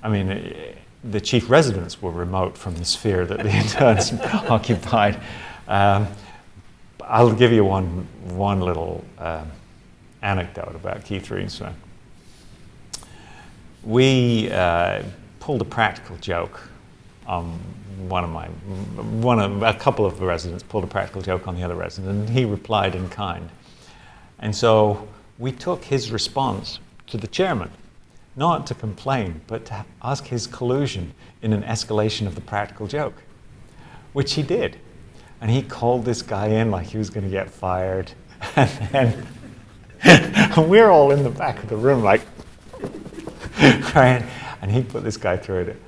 I mean, the chief residents were remote from the sphere that the interns occupied. I'll give you one little anecdote about Keith Reamster. We pulled a practical joke on a couple of the residents pulled a practical joke on the other resident, and he replied in kind. And so we took his response to the chairman, not to complain, but to ask his collusion in an escalation of the practical joke, which he did. And he called this guy in like he was going to get fired. And we're all in the back of the room like crying. And he put this guy through it.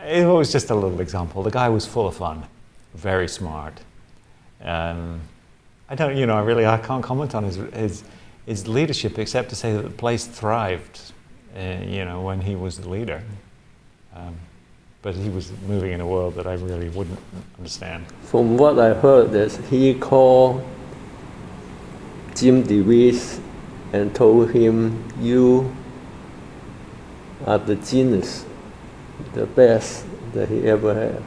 It was just a little example. The guy was full of fun, very smart. I can't comment on his leadership except to say that the place thrived, when he was the leader. But he was moving in a world that I really wouldn't understand.
From what I heard, that he called Jim DeVries and told him, "You are the genius, the best that he ever had."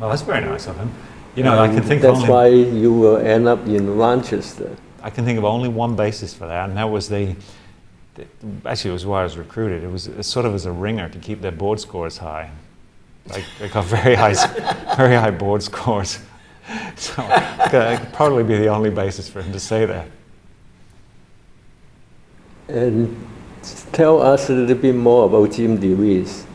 Well, that's very nice of him. You know, I can think
that's
of
why you will end up in Rochester.
I can think of only one basis for that, and that was actually it was why I was recruited. It was sort of as a ringer to keep their board scores high. Like they got very high board scores. So it could probably be the only basis for him to say that.
And tell us a little bit more about Jim DeVries.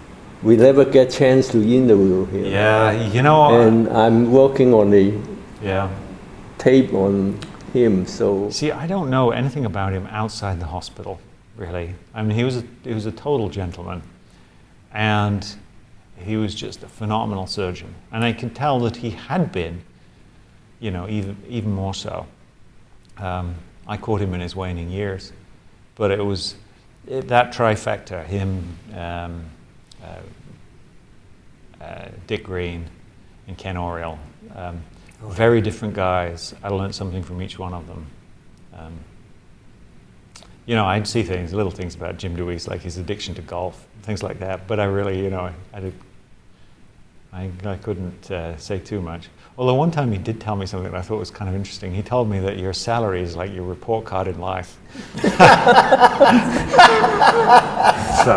We never get chance to interview him.
Yeah, you know.
And I'm working on a
yeah.
tape on him, so.
See, I don't know anything about him outside the hospital, really. I mean, he was a total gentleman, and he was just a phenomenal surgeon. And I can tell that he had been, even more so. I caught him in his waning years, but it was that trifecta: him, Dick Green, and Ken Oriel. Very different guys. I learned something from each one of them. I'd see little things about Jim DeVries, like his addiction to golf, things like that. But I really, I couldn't say too much. Although one time he did tell me something that I thought was kind of interesting. He told me that your salary is like your report card in life. So.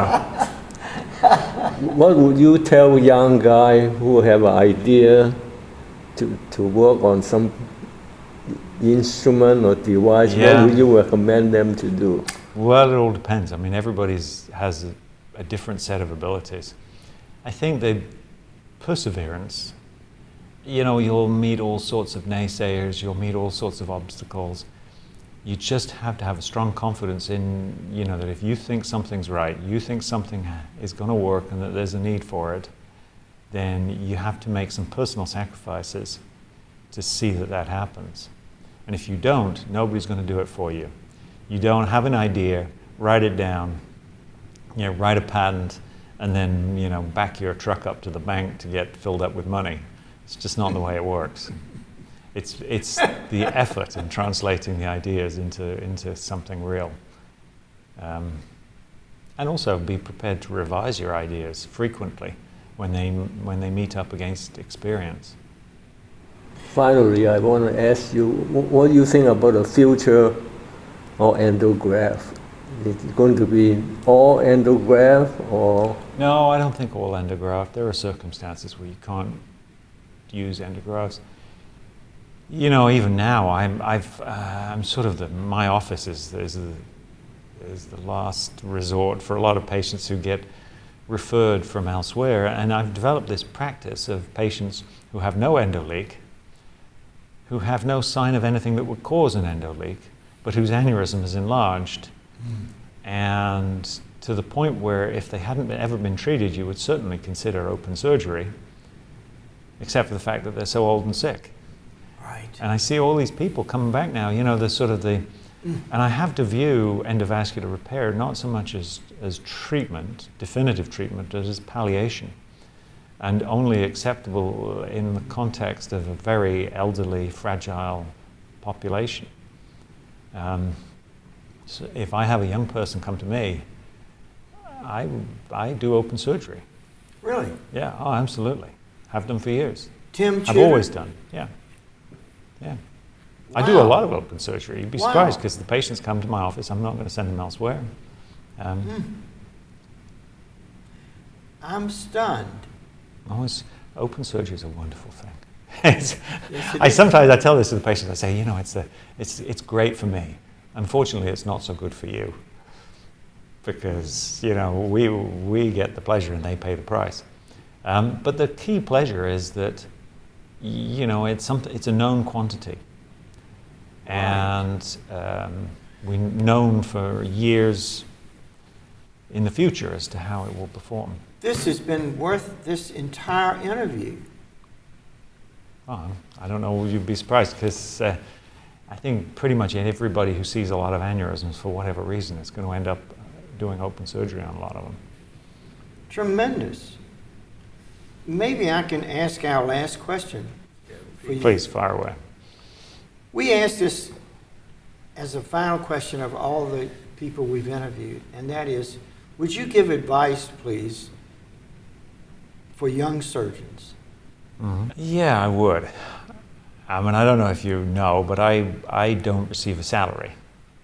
What would you tell a young guy who have an idea to work on some instrument or device?
Yeah.
What would you recommend them to do?
Well, it all depends. I mean, everybody has a different set of abilities. I think that perseverance, you'll meet all sorts of naysayers, you'll meet all sorts of obstacles. You just have to have a strong confidence in, that if you think something's right, you think something is going to work and that there's a need for it, then you have to make some personal sacrifices to see that happens. And if you don't, nobody's going to do it for you. You don't have an idea, write it down, write a patent, and then, back your truck up to the bank to get filled up with money. It's just not the way it works. It's the effort in translating the ideas into something real. And also be prepared to revise your ideas frequently when they meet up against experience.
Finally, I want to ask you, what do you think about the future of endograph? Is it going to be all endograph or? No,
I don't think all endograph. There are circumstances where you can't use endographs. Even now, I'm sort of my office is the last resort for a lot of patients who get referred from elsewhere, and I've developed this practice of patients who have no endoleak, who have no sign of anything that would cause an endoleak, but whose aneurysm is enlarged, And to the point where if they hadn't ever been treated, you would certainly consider open surgery, except for the fact that they're so old and sick.
Right.
And I see all these people coming back now, you know, and I have to view endovascular repair not so much as treatment, definitive treatment, but as palliation. And only acceptable in the context of a very elderly, fragile population. So if I have a young person come to me, I do open surgery.
Really?
Yeah, oh, absolutely. Have done for years.
Tim
I've
Chuter?
always done, yeah. Yeah. I do a
Wow.
lot of open surgery. You'd be
Wow.
surprised because the patients come to my office. I'm not going to send them elsewhere.
I'm stunned.
Open surgery is a wonderful thing.
Yes, it is.
Sometimes I tell this to the patients. I say, you know, it's great for me. Unfortunately, it's not so good for you because, you know, we get the pleasure and they pay the price. But the key pleasure is that, you know, it's a known quantity. And we've known for years in the future as to how it will perform.
This has been worth this entire interview.
Oh, I don't know, you'd be surprised because I think pretty much everybody who sees a lot of aneurysms for whatever reason is going to end up doing open surgery on a lot of them.
Tremendous. Maybe I can ask our last question for you.
Please, fire away.
We asked this as a final question of all the people we've interviewed, and that is, would you give advice, please, for young surgeons?
Mm-hmm. Yeah, I would. I mean, I don't know if you know, but I don't receive a salary.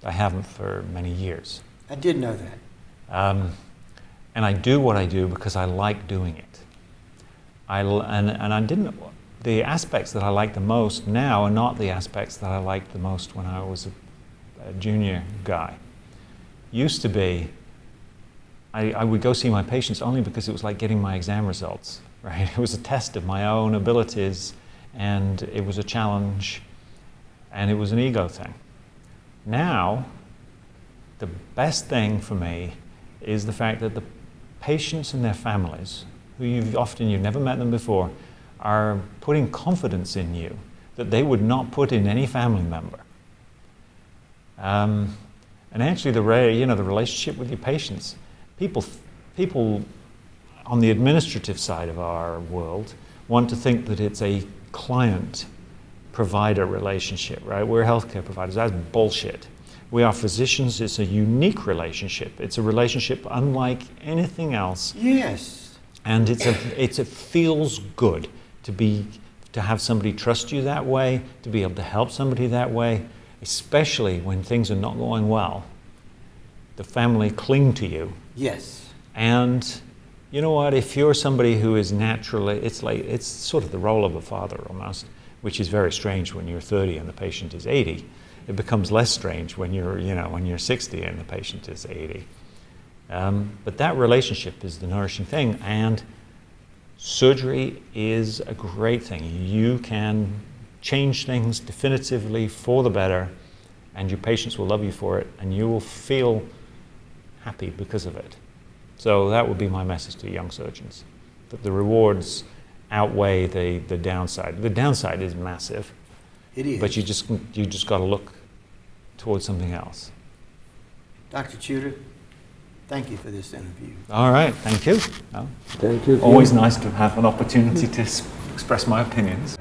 I haven't for many years.
I did know that.
And I do what I do because I like doing it. The aspects that I like the most now are not the aspects that I liked the most when I was a junior guy. Used to be, I would go see my patients only because it was like getting my exam results, right? It was a test of my own abilities, and it was a challenge, and it was an ego thing. Now, the best thing for me is the fact that the patients and their families, who you've never met them before, are putting confidence in you that they would not put in any family member. And actually, the relationship with your patients, people on the administrative side of our world want to think that it's a client-provider relationship, right? We're healthcare providers. That's bullshit. We are physicians. It's a unique relationship. It's a relationship unlike anything else.
Yes.
And it feels good to have somebody trust you that way, to be able to help somebody that way, especially when things are not going well. The family cling to you.
Yes.
And you know what? If you're somebody who is naturally, it's sort of the role of a father almost, which is very strange when you're 30 and the patient is 80. It becomes less strange when you're 60 and the patient is 80. But that relationship is the nourishing thing, and surgery is a great thing. You can change things definitively for the better, and your patients will love you for it, and you will feel happy because of it. So that would be my message to young surgeons, that the rewards outweigh the downside. The downside is massive.
It is.
But you just got to look towards something else.
Dr. Chuter, thank you for this interview.
All right, thank you.
Thank you.
Always nice to have an opportunity to express my opinions.